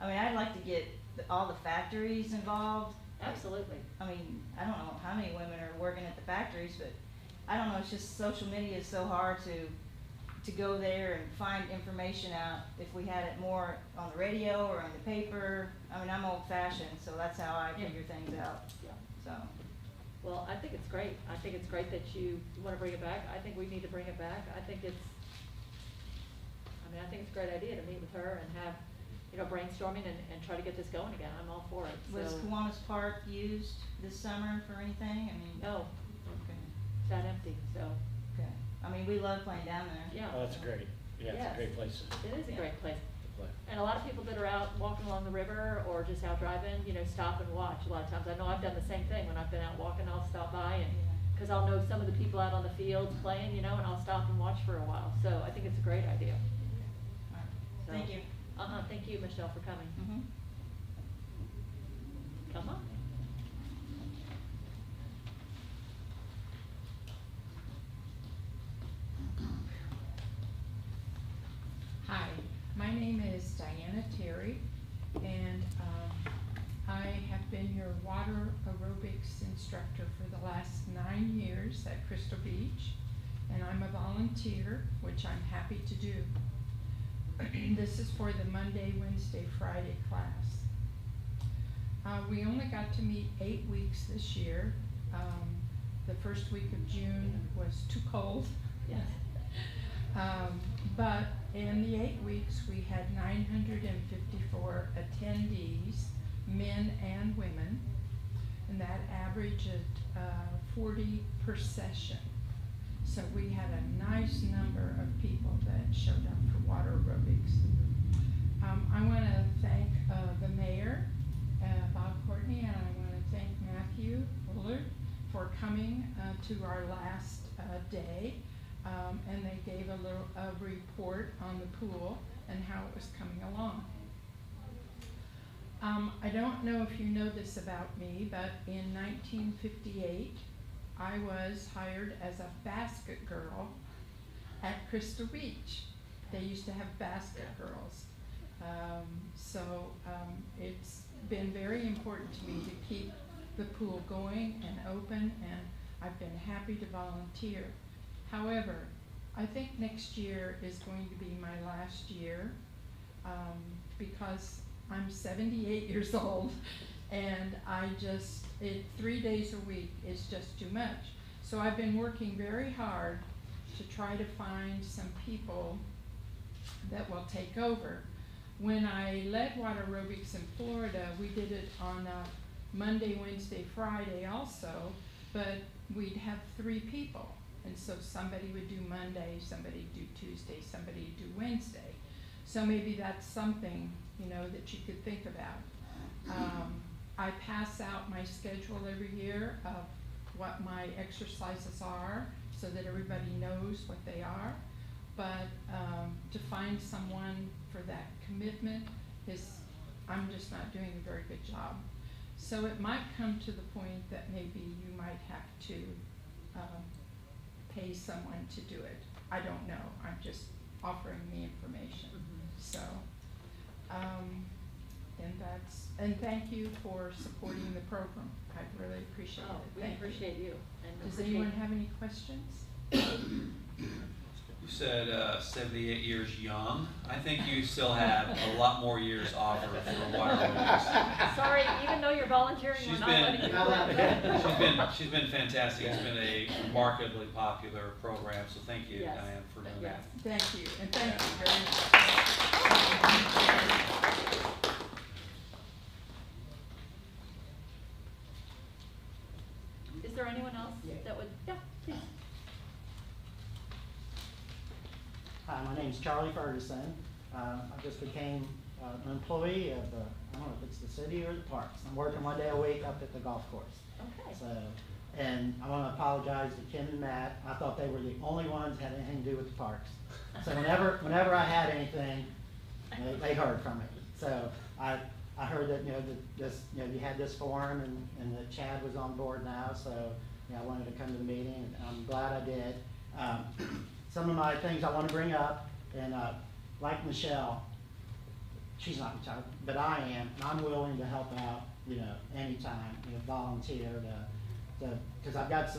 I mean, I'd like to get all the factories involved. absolutely. I mean, I don't know how many women are working at the factories, but I don't know, it's just social media is so hard to go there and find information out. If we had it more on the radio or on the paper, I mean, I'm old fashioned, so that's how I Yeah. figure things out, Yeah. so. Well, I think it's great. I think it's great that you wanna bring it back. I think we need to bring it back. I think it's a great idea to meet with her and have, you know, brainstorming and try to get this going again. I'm all for it, Was so. Kiwanis Park used this summer for anything? I mean. No, Okay, it's that empty, so, okay. I mean, we love playing down there. yeah. Oh, that's great. Yeah, it's Yes. a great place to It is a Yeah. great place. play. And a lot of people that are out walking along the river or just out driving, you know, stop and watch a lot of times. I know I've done the same thing. When I've been out walking, I'll stop by and, Yeah. cause I'll know some of the people out on the fields playing, you know, and I'll stop and watch for a while. So I think it's a great idea. All right. So- Thank you. Thank you, Michelle, for coming. Mm-hmm. Come on. Hi, my name is Diana Terry, and I have been your water aerobics instructor for the last 9 years at Crystal Beach, and I'm a volunteer, which I'm happy to do. This is for the Monday, Wednesday, Friday class. We only got to meet 8 weeks this year. The first week of June was too cold. Yes. But in the 8 weeks, we had 954 attendees, men and women, and that averaged 40 per session. So we had a nice number of people that showed up for water aerobics. I want to thank the mayor, Bob Courtney, and I want to thank Matthew Willard for coming to our last day. And they gave a report on the pool and how it was coming along. I don't know if you know this about me, but in 1958, I was hired as a basket girl at Crystal Beach. They used to have basket girls. It's been very important to me to keep the pool going and open, and I've been happy to volunteer. However, I think next year is going to be my last year because I'm 78 years old, and 3 days a week is just too much. So I've been working very hard to try to find some people that will take over. When I led water aerobics in Florida, we did it on a Monday, Wednesday, Friday also, but we'd have 3 people. And so somebody would do Monday, somebody would do Tuesday, somebody would do Wednesday. So maybe that's something, that you could think about. I pass out my schedule every year of what my exercises are so that everybody knows what they are. But to find someone for that commitment I'm just not doing a very good job. So it might come to the point that maybe you might have to pay someone to do it. I don't know. I'm just offering the information. So, and thank you for supporting the program. I really appreciate it. We Thank you. appreciate you. And Does anyone have any questions? You said 78 years young. I think you still have a lot more years offered for water aerobics. Sorry, even though you're volunteering, we're not letting you quit. She's been fantastic. It's been a remarkably popular program, so thank you, Yes. Diane, for doing Yes. that. Thank you, and thank you very much. Is there anyone else that would, please. Hi, my name's Charlie Ferguson. I just became an employee of the, I don't know if it's the city or the parks. I'm working 1 day a week up at the golf course. Okay. So, and I want to apologize to Kim and Matt. I thought they were the only ones that had anything to do with the parks. So whenever I had anything, they heard from it. So I heard that, you had this forum and that Chad was on board now. So, I wanted to come to the meeting, and I'm glad I did. Some of my things I want to bring up, and like Michelle, she's not retired, but I am, and I'm willing to help out, anytime, volunteer because I've got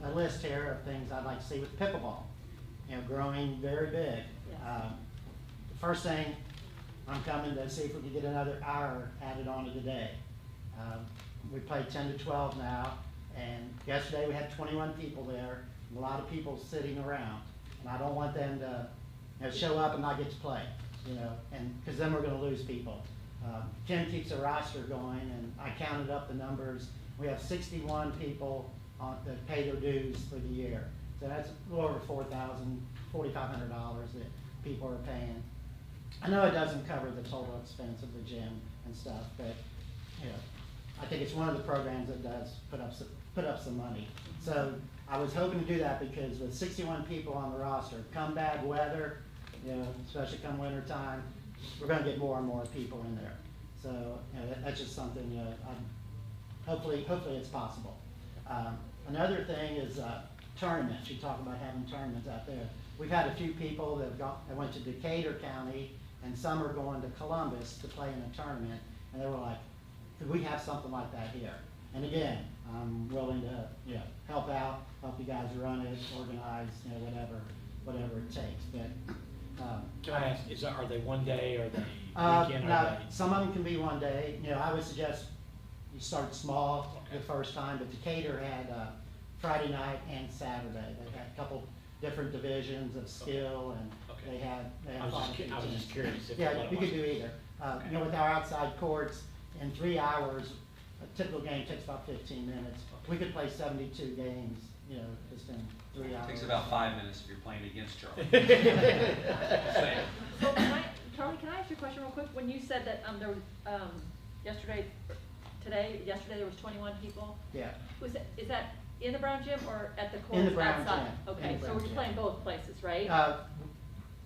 a list here of things I'd like to see with pickleball, growing very big. Yes. The first thing, I'm coming to see if we can get another hour added onto the day. We play 10 to 12 now, and yesterday we had 21 people there. A lot of people sitting around, and I don't want them to show up and not get to play, and because then we're going to lose people. Kim keeps a roster going, and I counted up the numbers. We have 61 people that pay their dues for the year, so that's a little over $4,500 that people are paying. I know it doesn't cover the total expense of the gym and stuff, but I think it's one of the programs that does put up some money. So I was hoping to do that because with 61 people on the roster, come bad weather, especially come winter time, we're going to get more and more people in there. So that's just something. Hopefully it's possible. Another thing is tournaments. You talk about having tournaments out there. We've had a few people that went to Decatur County, and some are going to Columbus to play in a tournament, and they were like, "Could we have something like that here?" And again, I'm willing to help out, help you guys run it, organize, whatever it takes. But Can I ask, are they 1 day, or are they weekend, no, or some of them can be 1 day. I would suggest you start small the first time, but Decatur had Friday night and Saturday. They had a couple different divisions of skill, and Okay. they had I was just 5 I was teams. just curious if. Yeah, what it you was. could do either. You know, with our outside courts, in 3 hours, a typical game takes about 15 minutes. We could play 72 games, you know, just in 3 hours. Takes about 5 minutes if you're playing against Charlie. Saying. So Charlie, can I ask you a question real quick? When you said that there was, yesterday there was 21 people? Yeah. Is that in the Brown Gym or at the courts In the Brown outside? Gym. In Okay, the so Brown we're Gym. playing both places, right?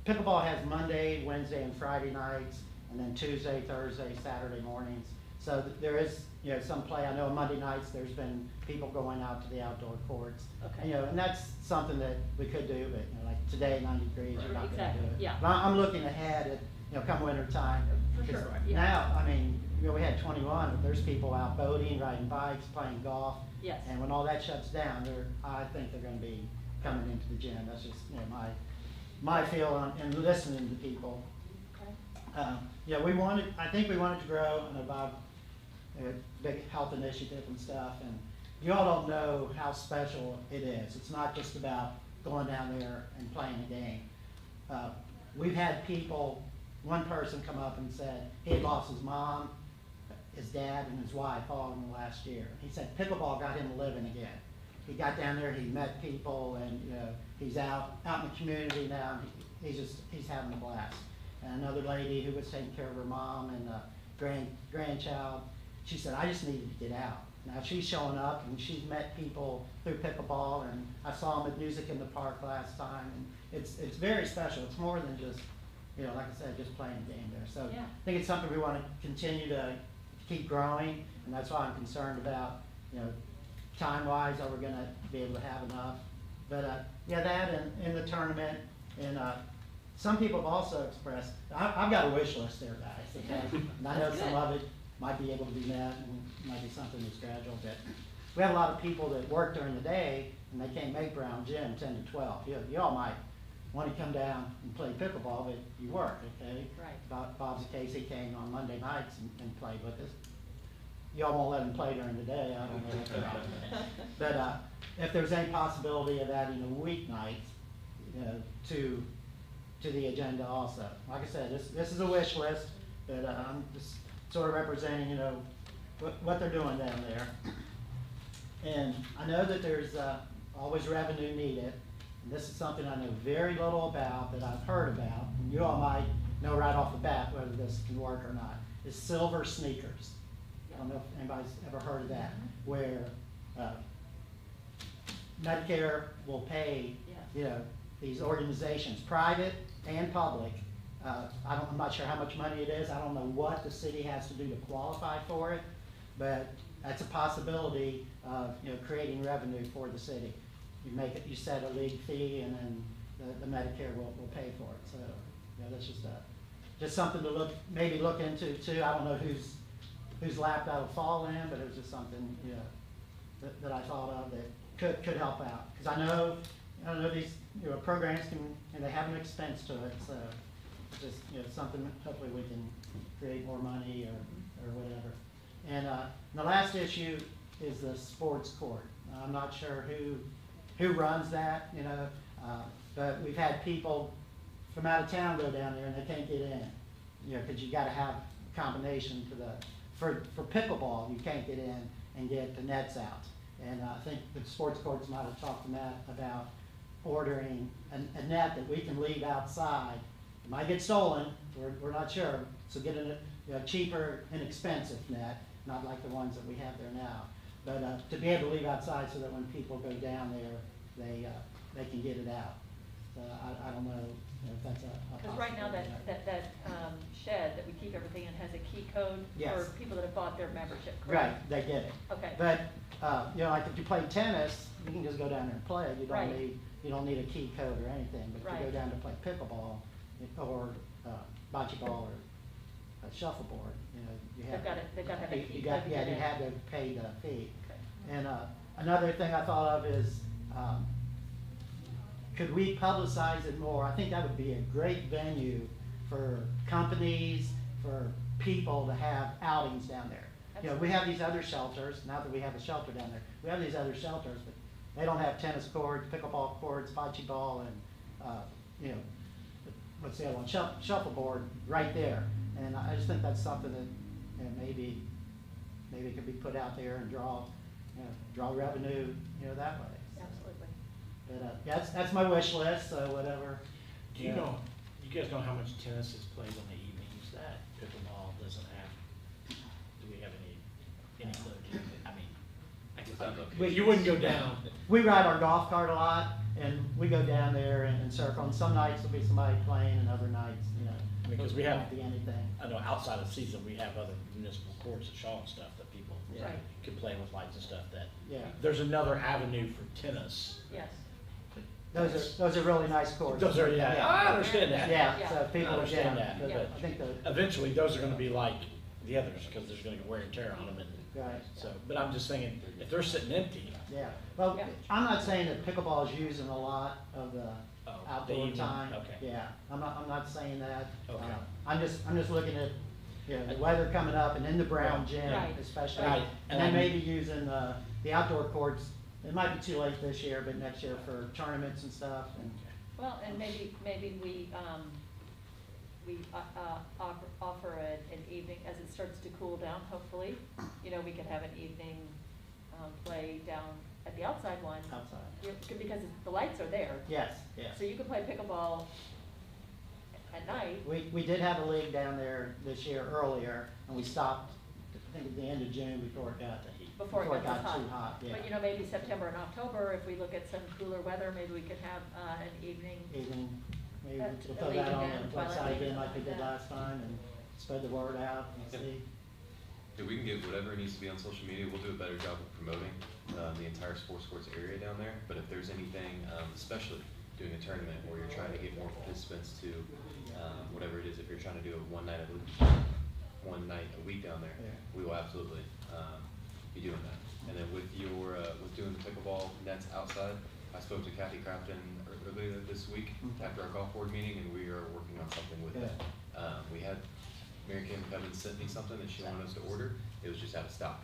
Pickleball has Monday, Wednesday, and Friday nights, and then Tuesday, Thursday, Saturday mornings. So there is, you know, some play. I know on Monday nights, there's been people going out to the outdoor courts. Okay. You know, and that's something that we could do, but, you know, like today, 90 degrees, you're not gonna Exactly, do it. yeah. But I'm looking ahead at, you know, come winter time. For sure, 'cause yeah. Now, I mean, you know, we had 21, but there's people out boating, riding bikes, playing golf. Yes. And when all that shuts down, I think they're gonna be coming into the gym. That's just, you know, my feel on, and listening to people. Okay. Yeah, I think we wanted to grow and about a big health initiative and stuff, and you all don't know how special it is. It's not just about going down there and playing a game. We've had people, one person come up and said he had lost his mom, his dad, and his wife all in the last year. He said pickleball got him living again. He got down there, he met people, and, you know, he's out in the community now, and he's having a blast. And another lady who was taking care of her mom and grandchild, she said, I just needed to get out. Now she's showing up, and she's met people through pickleball, and I saw them at Music in the Park last time, and it's very special. It's more than just, you know, like I said, just playing a game there. So Yeah. I think it's something we want to continue to keep growing, and that's why I'm concerned about, you know, time-wise, are we gonna be able to have enough? But, yeah, that and in the tournament, and, some people have also expressed, I've got a wish list there, guys, okay? And I know That's some good. of it might be able to be met, and might be something that's gradual, but we have a lot of people that work during the day, and they can't make Brown Gym 10 to 12. You all might wanna come down and play pickleball, but you work, okay? Right. Bob's case, he came on Monday nights and played with us. Y'all won't let him play during the day, I don't know what they're on. But, if there's any possibility of adding a weeknight, you know, to the agenda also. Like I said, this is a wish list, but, I'm just sort of representing, you know, what they're doing down there. And I know that there's, always revenue needed, and this is something I know very little about, that I've heard about, and you all might know right off the bat whether this can work or not, is silver sneakers. I don't know if anybody's ever heard of that, where Medicare will pay, Yes. you know, these organizations, private and public. I'm not sure how much money it is. I don't know what the city has to do to qualify for it, but that's a possibility of, you know, creating revenue for the city. You set a league fee, and then the Medicare will pay for it. So, you know, that's just something to maybe look into too. I don't know whose lap that'll fall in, but it was just something, you know, that I thought of that could help out. Because I know these, you know, programs they have an expense to it, so it's just, you know, something hopefully we can create more money or whatever. And the last issue is the sports court. I'm not sure who runs that, you know, but we've had people from out of town go down there and they can't get in, you know, because you got to have a combination for pickleball, you can't get in and get the nets out. And I think the sports courts might have talked to Matt about ordering a net that we can leave outside. It might get stolen, we're not sure, so get a cheaper, inexpensive net, not like the ones that we have there now. But to be able to leave outside so that when people go down there, they can get it out. So I don't know if that's a possibility. Because right now that shed that we keep everything in has a key code Yes. for people that have bought their membership, correct? Right, they get it. Okay. But, you know, like if you play tennis, you can just go down there and play. Right. You don't need a key code or anything. But if you go Right. down to play pickleball or bocce ball or shuffleboard, you know, you have. They've got to have a key you code got- to Yeah, get you in. have to pay the fee. Okay. And another thing I thought of is, could we publicize it more? I think that would be a great venue for companies, for people to have outings down there. you know, we have these other shelters, now that we have a shelter down there, we have these other shelters, but they don't have tennis courts, pickleball courts, bocce ball, and, you know, what's the other one, shuffleboard right there. And I just think that's something that, you know, maybe could be put out there and draw revenue, you know, that way. Absolutely. But, yeah, that's my wish list, so whatever. Do you know, you guys know how much tennis is played on the evenings that pickleball doesn't have? Do we have any clue? I mean, you wouldn't go down. We ride our golf cart a lot, and we go down there and circle, and some nights there'll be somebody playing, and other nights, you know, Because we there have, won't be anything. I know outside of season, we have other municipal courts at Shaw and stuff that people Yeah. Right. can play with lights and stuff that. Yeah. There's another avenue for tennis. Yes. Those are really nice courts. Those are, yeah, I understand that. Yeah, so people, I understand yeah, that, but yeah. I think the, Eventually, those are gonna be like the others, because there's gonna be wear and tear on them, and right, so, but I'm just thinking, if they're sitting empty, yeah. Well, Yeah. I'm not saying that pickleball is using a lot of the oh, the outdoor evening, time. okay. Yeah, I'm not saying that. Okay. I'm just looking at, you know, the weather coming up and in the Brown gym Right. especially. Right. And then maybe using, the outdoor courts. It might be too late this year, but next year for tournaments and stuff, and, Well, and maybe we offer an evening, as it starts to cool down, hopefully. You know, we could have an evening play down at the outside one. outside. Because the lights are there. Yes, yes. So you could play pickleball at night. We did have a league down there this year earlier, and we stopped, I think at the end of June before it got Before it got too hot, yeah. But, you know, maybe September and October, if we look at some cooler weather, maybe we could have an evening. Evening, maybe A we'll throw that league on event, the website twilight again league, like we did something like last time, and spread the word out and Yep. see. If we can get whatever needs to be on social media, we'll do a better job of promoting the entire sports courts area down there. But if there's anything, especially doing a tournament where you're trying to get more participants to whatever it is, if you're trying to do a one night a week down there, Yeah. we will absolutely be doing that. And then with your with doing the pickleball nets outside, I spoke to Kathy Crafton earlier this week after our golf board meeting, and we are working on something with that. We had Mary Kim Cummins sent me something that she wanted us to order. It was just out of stock.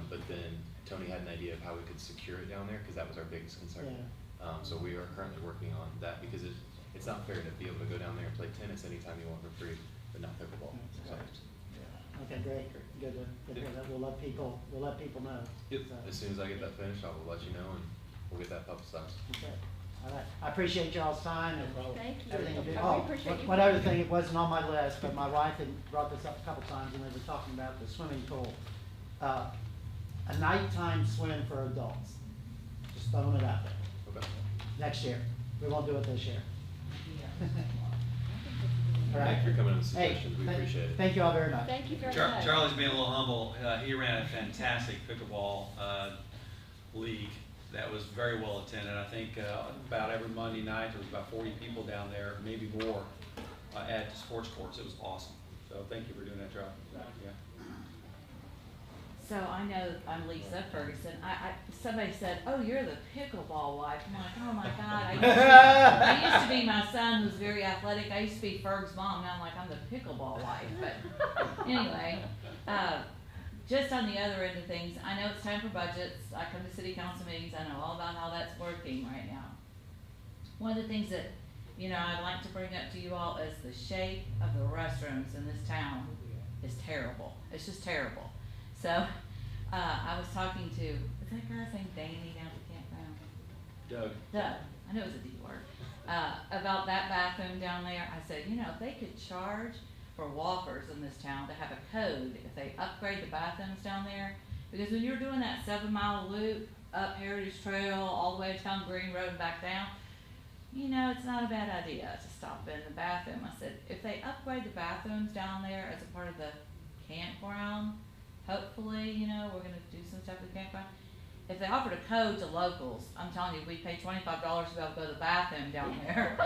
But then Tony had an idea of how we could secure it down there, because that was our biggest concern. So we are currently working on that, because it's not fair to be able to go down there and play tennis anytime you want for free, but not pickleball. So, Okay, great, good to hear that. We'll let people know. yep. So, As soon as I get that finished, I will let you know, and we'll get that publicized. okay. All right, I appreciate y'all's time and Thank you. everything you do. We Oh, appreciate you. one other thing, it wasn't on my list, but my wife had brought this up a couple times, and they were talking about the swimming pool. A nighttime swim for adults, just throwing it out there, Okay. next year. We won't do it this year. All right. Thank you for coming in with Hey, suggestions. We appreciate it. Thank you all very much. Thank you very much. Charlie's being a little humble. He ran a fantastic pickleball league that was very well attended. I think about every Monday night, there was about 40 people down there, maybe more, at the sports courts. It was awesome. So thank you for doing that, Charlie. Yeah. So I know I'm Lisa Ferguson. Somebody said, "Oh, you're the pickleball wife." I'm like, "Oh my God!" I used to be my son, who's very athletic. I used to be Ferg's mom. Now I'm like, I'm the pickleball wife. But anyway, just on the other end of things, I know it's time for budgets. I come to city council meetings. I know all about how that's working right now. One of the things that I'd like to bring up to you all is the shape of the restrooms in this town is terrible. It's just terrible. So, I was talking to, is that guy's name Danny down at the campground? Doug, I know it was a D word, about that bathroom down there. I said, if they could charge for walkers in this town to have a code, if they upgrade the bathrooms down there, because when you're doing that 7-mile loop up Heritage Trail, all the way to Town Green Road and back down, it's not a bad idea to stop in the bathroom. I said, if they upgrade the bathrooms down there as a part of the campground, hopefully, we're gonna do some stuff with the campground. If they offered a code to locals, I'm telling you, we pay $25 to be able to go to the bathroom down there.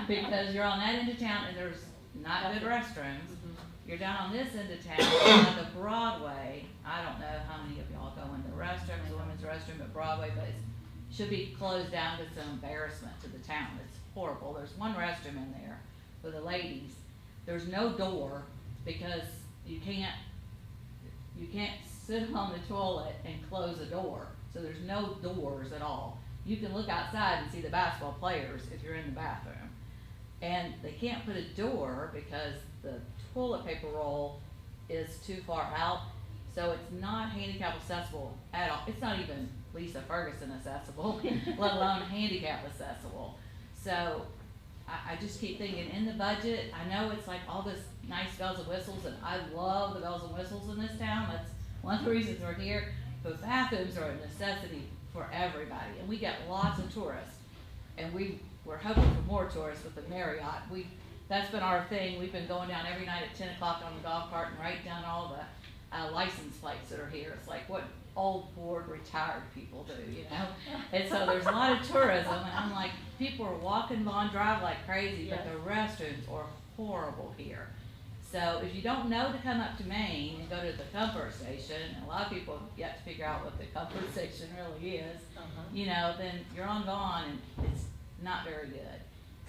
Because you're on that end of town and there's not good restrooms. You're down on this end of town, on the Broadway. I don't know how many of y'all go in the restroom, the women's restroom at Broadway, but it should be closed down. It's an embarrassment to the town. It's horrible. There's one restroom in there for the ladies. There's no door because you can't sit on the toilet and close a door. So there's no doors at all. You can look outside and see the basketball players if you're in the bathroom. And they can't put a door because the toilet paper roll is too far out. So it's not handicap accessible at all. It's not even Lisa Ferguson accessible, let alone handicap accessible. So I just keep thinking in the budget, I know it's like all this nice bells and whistles, and I love the bells and whistles in this town. That's one of the reasons we're here. But bathrooms are a necessity for everybody, and we get lots of tourists. And we're hoping for more tourists with the Marriott. That's been our thing. We've been going down every night at 10 o'clock on the golf cart and write down all the license plates that are here. It's like what old, bored, retired people do, you know? And so there's a lot of tourism, and I'm like, people are walking Vaughn Drive like crazy, but the restrooms are horrible here. So if you don't know to come up to Maine and go to the comfort station, and a lot of people have yet to figure out what the comfort station really is, you know, then you're on Vaughn and it's not very good.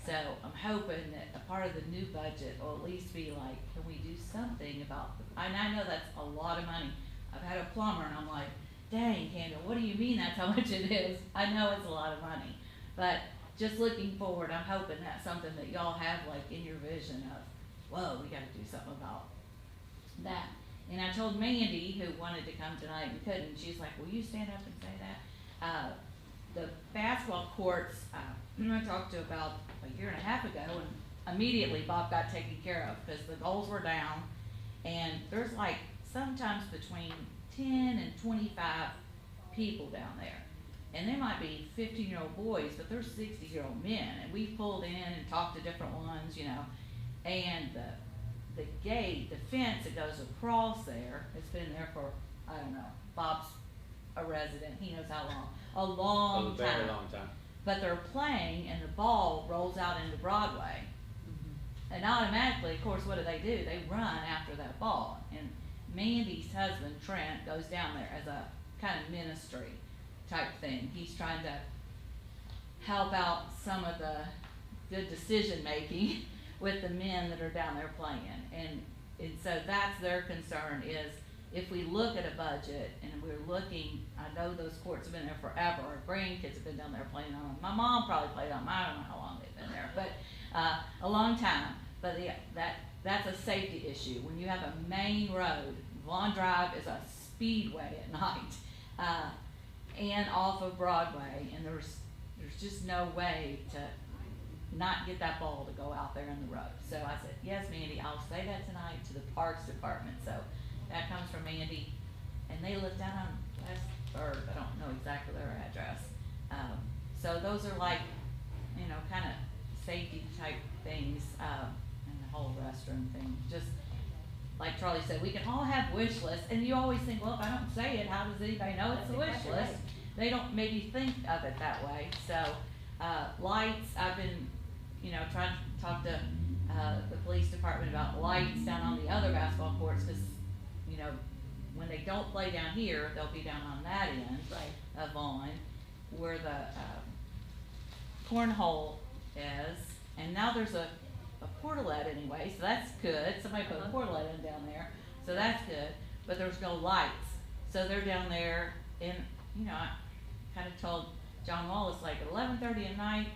So I'm hoping that a part of the new budget will at least be like, can we do something about, and I know that's a lot of money. I've had a plumber and I'm like, dang, Kendall, what do you mean that's how much it is? I know it's a lot of money, but just looking forward, I'm hoping that's something that y'all have like in your vision of, whoa, we gotta do something about that. And I told Mandy, who wanted to come tonight and couldn't, she's like, will you stand up and say that? The basketball courts, I talked to about a year and a half ago, and immediately Bob got taken care of because the goals were down, and there's like sometimes between 10 and 25 people down there. And they might be 15-year-old boys, but they're 60-year-old men. And we pulled in and talked to different ones, you know. And the gate, the fence that goes across there, it's been there for, I don't know, Bob's a resident, he knows how long, a long time. A very long time. But they're playing and the ball rolls out into Broadway. And automatically, of course, what do? They run after that ball. And Mandy's husband, Trent, goes down there as a kind of ministry type thing. He's trying to help out some of the good decision making with the men that are down there playing. And so that's their concern is if we look at a budget and we're looking, I know those courts have been there forever. Our grandkids have been down there playing on them. My mom probably played on them. I don't know how long they've been there, but a long time. But that's a safety issue. When you have a main road, Vaughn Drive is a speedway at night, and off of Broadway, and there's just no way to not get that ball to go out there in the road. So I said, yes, Mandy, I'll say that tonight to the Parks Department. So that comes from Mandy, and they live down on West 3rd. I don't know exactly their address. So those are like, you know, kind of safety type things, and the whole restroom thing. Just like Charlie said, we can all have wish lists, and you always think, well, if I don't say it, how does anybody know it's a wish list? Right. They don't maybe think of it that way. So lights, I've been, you know, trying to talk to the police department about lights down on the other basketball courts because, you know, when they don't play down here, they'll be down on that end of Vaughn, where the cornhole is, and now there's a portalette anyway, so that's good. Somebody put a portalette in down there, so that's good. But there's no lights, so they're down there. And you know, I kind of told John Wallace like at 11:30 at night.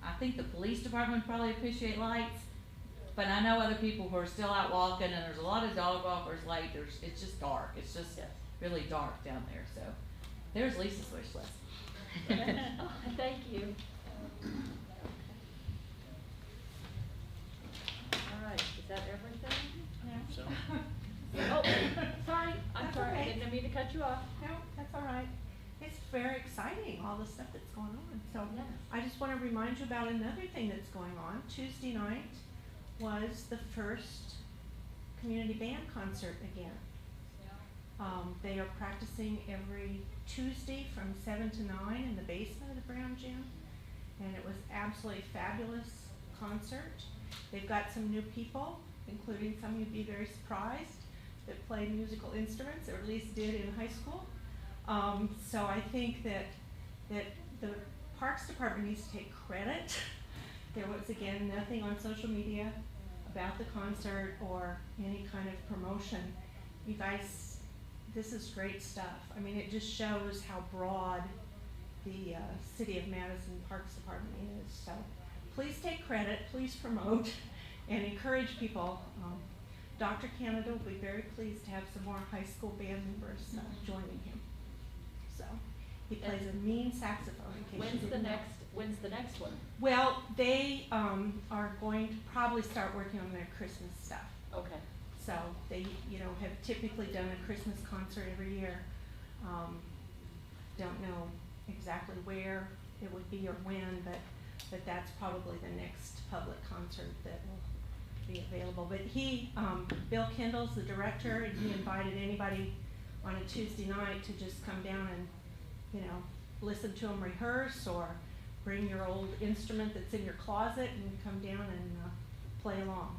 I think the police department would probably appreciate lights, but I know other people who are still out walking, and there's a lot of dog walkers late. It's just dark. It's just really dark down there. So there's Lisa's wish list. Thank you. All right, is that everything? So, Oh, sorry, I'm That's sorry, I okay. didn't mean to cut you off. No, that's all right. It's very exciting, all the stuff that's going on. So Yes. I just want to remind you about another thing that's going on. Tuesday night was the first community band concert again. They are practicing every Tuesday from 7 to 9 in the basement of the Brown Gym. And it was absolutely fabulous concert. They've got some new people, including some you'd be very surprised, that play musical instruments, or at least did in high school. So I think that the Parks Department needs to take credit. There was, again, nothing on social media about the concert or any kind of promotion. You guys this is great stuff. I mean, it just shows how broad the City of Madison Parks Department is. So please take credit, please promote, and encourage people. Dr. Canada will be very pleased to have some more high school band members joining him. So he plays a mean saxophone. In case you didn't know. When's the next one? Well, they are going to probably start working on their Christmas stuff. Okay. So they, have typically done a Christmas concert every year. Don't know exactly where it would be or when, but that's probably the next public concert that will be available. But Bill Kendall's the director, and he invited anybody on a Tuesday night to just come down and, listen to them rehearse, or bring your old instrument that's in your closet and come down and play along.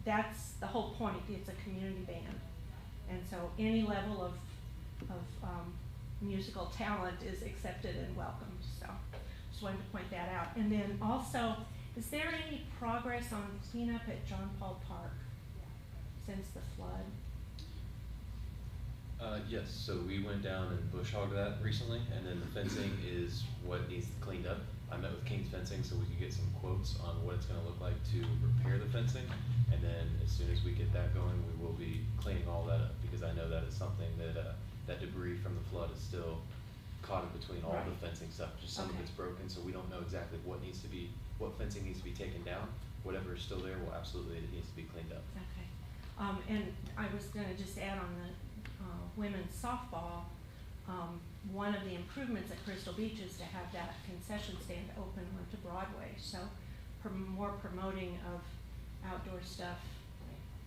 That's the whole point. It's a community band, and so any level of musical talent is accepted and welcomed. So just wanted to point that out. And then also, is there any progress on cleanup at John Paul Park since the flood? Yes, so we went down and bush hogged that recently, and then the fencing is what needs cleaned up. I met with King's Fencing so we could get some quotes on what it's gonna look like to repair the fencing. And then as soon as we get that going, we will be cleaning all that up, because I know that is something that, that debris from the flood is still caught in between all the fencing stuff. Just some of it's broken, so we don't know exactly what fencing needs to be taken down. Whatever is still there, it needs to be cleaned up. Okay. And I was gonna just add on the women's softball, one of the improvements at Crystal Beach is to have that concession stand open onto Broadway. So more promoting of outdoor stuff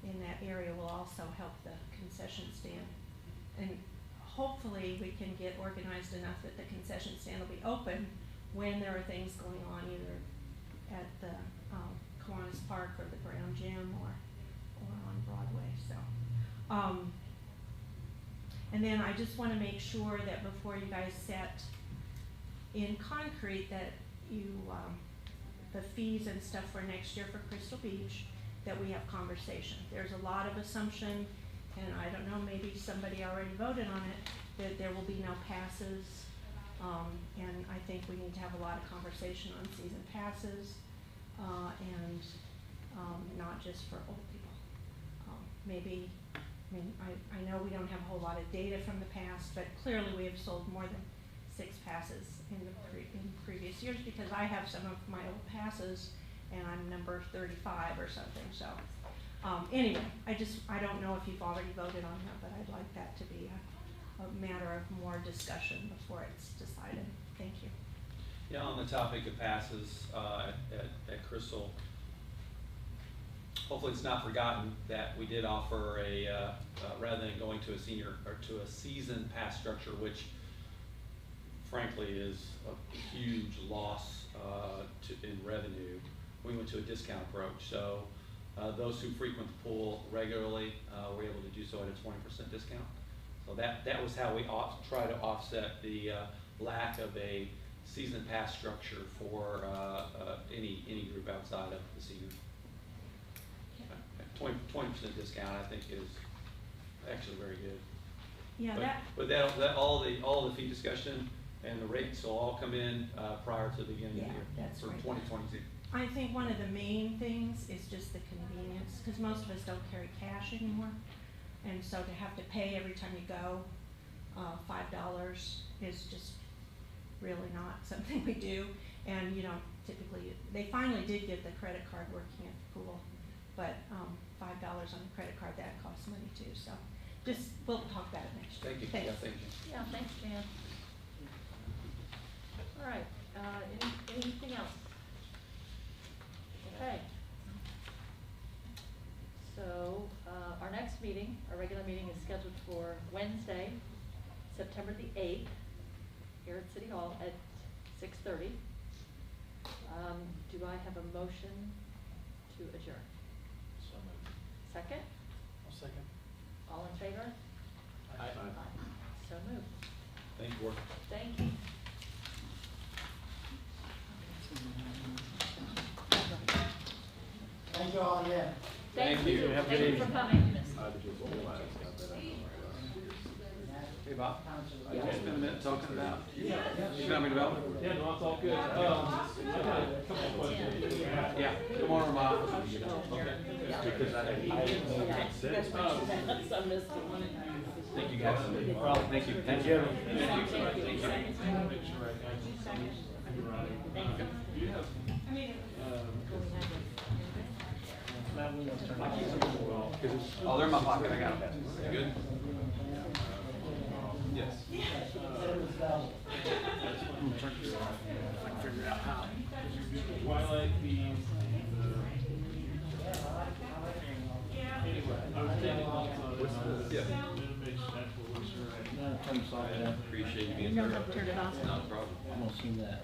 in that area will also help the concession stand. And hopefully we can get organized enough that the concession stand will be open when there are things going on, either at the Kiwanis Park or the Brown Gym or on Broadway. So. And then I just want to make sure that before you guys set in concrete that you, the fees and stuff for next year for Crystal Beach, that we have conversation. There's a lot of assumption, and I don't know, maybe somebody already voted on it, that there will be no passes. And I think we need to have a lot of conversation on season passes, and not just for old people. I know we don't have a whole lot of data from the past, but clearly we have sold more than 6 passes in previous years, because I have some of my old passes and I'm number 35 or something. So anyway, I don't know if you've already voted on that, but I'd like that to be a matter of more discussion before it's decided. Thank you. Yeah, on the topic of passes at Crystal, hopefully it's not forgotten that we did offer rather than going to a senior or to a season pass structure, which frankly is a huge loss in revenue, we went to a discount approach. So those who frequent the pool regularly were able to do so at a 20% discount. So that was how we try to offset the lack of a season pass structure for any group outside of the senior. 20% discount, I think, is actually very good. Yeah, but that all the fee discussion and the rates will all come in prior to the beginning of the year that's for right. 2022. I think one of the main things is just the convenience, because most of us don't carry cash anymore, and so to have to pay every time you go, $5 is just really not something we do. And typically, they finally did get the credit card working at the pool, but $5 on the credit card, that costs money too. So we'll talk about it next year. Thank you. Thanks. Yeah, thank you. Yeah, thanks, Jan. All right, anything else? Okay. So, our next meeting, our regular meeting, is scheduled for Wednesday, September the 8th, here at City Hall at 6:30. Do I have a motion to adjourn? So moved. Second? I'll second. All in favor? Aye. So moved. Thank you. Thank you. Thank you all again. Thank you. you. Have a good Thank you evening. for coming. I just realized, got that out of my concert. Can I spend a minute talking about economic development? Yeah, no, it's all good. I got a couple of questions. Yeah, good morning, Rob. Okay. Because I Thank you, guys. Thank you. Thank you. Thank you. Oh, they're in my pocket, I got them. You good? Yes. I'm trying to figure out how. Twilight themes. Anyway, I was taking notes on it. Yeah. Animation, natural research. I appreciate you being thorough. Not a problem. I'm gonna see that.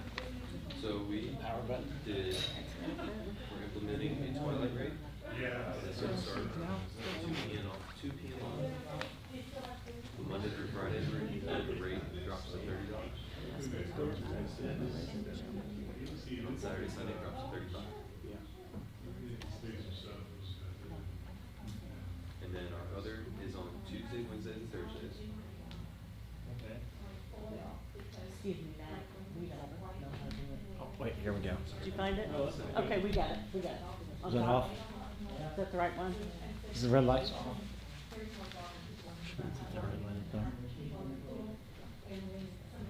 So we Power button. we're implementing a twilight rate. This will start 2 p.m. on Monday through Friday. The rate drops to $30. On Saturday, Sunday it drops to $35. And then our other is on Tuesday, Wednesdays, and Thursdays. Excuse me, Matt, we don't know how to do it. Oh, wait, here we go. Did you find it? Okay, we got it, we got it. Is that off? Is that the right one? Is the red lights off?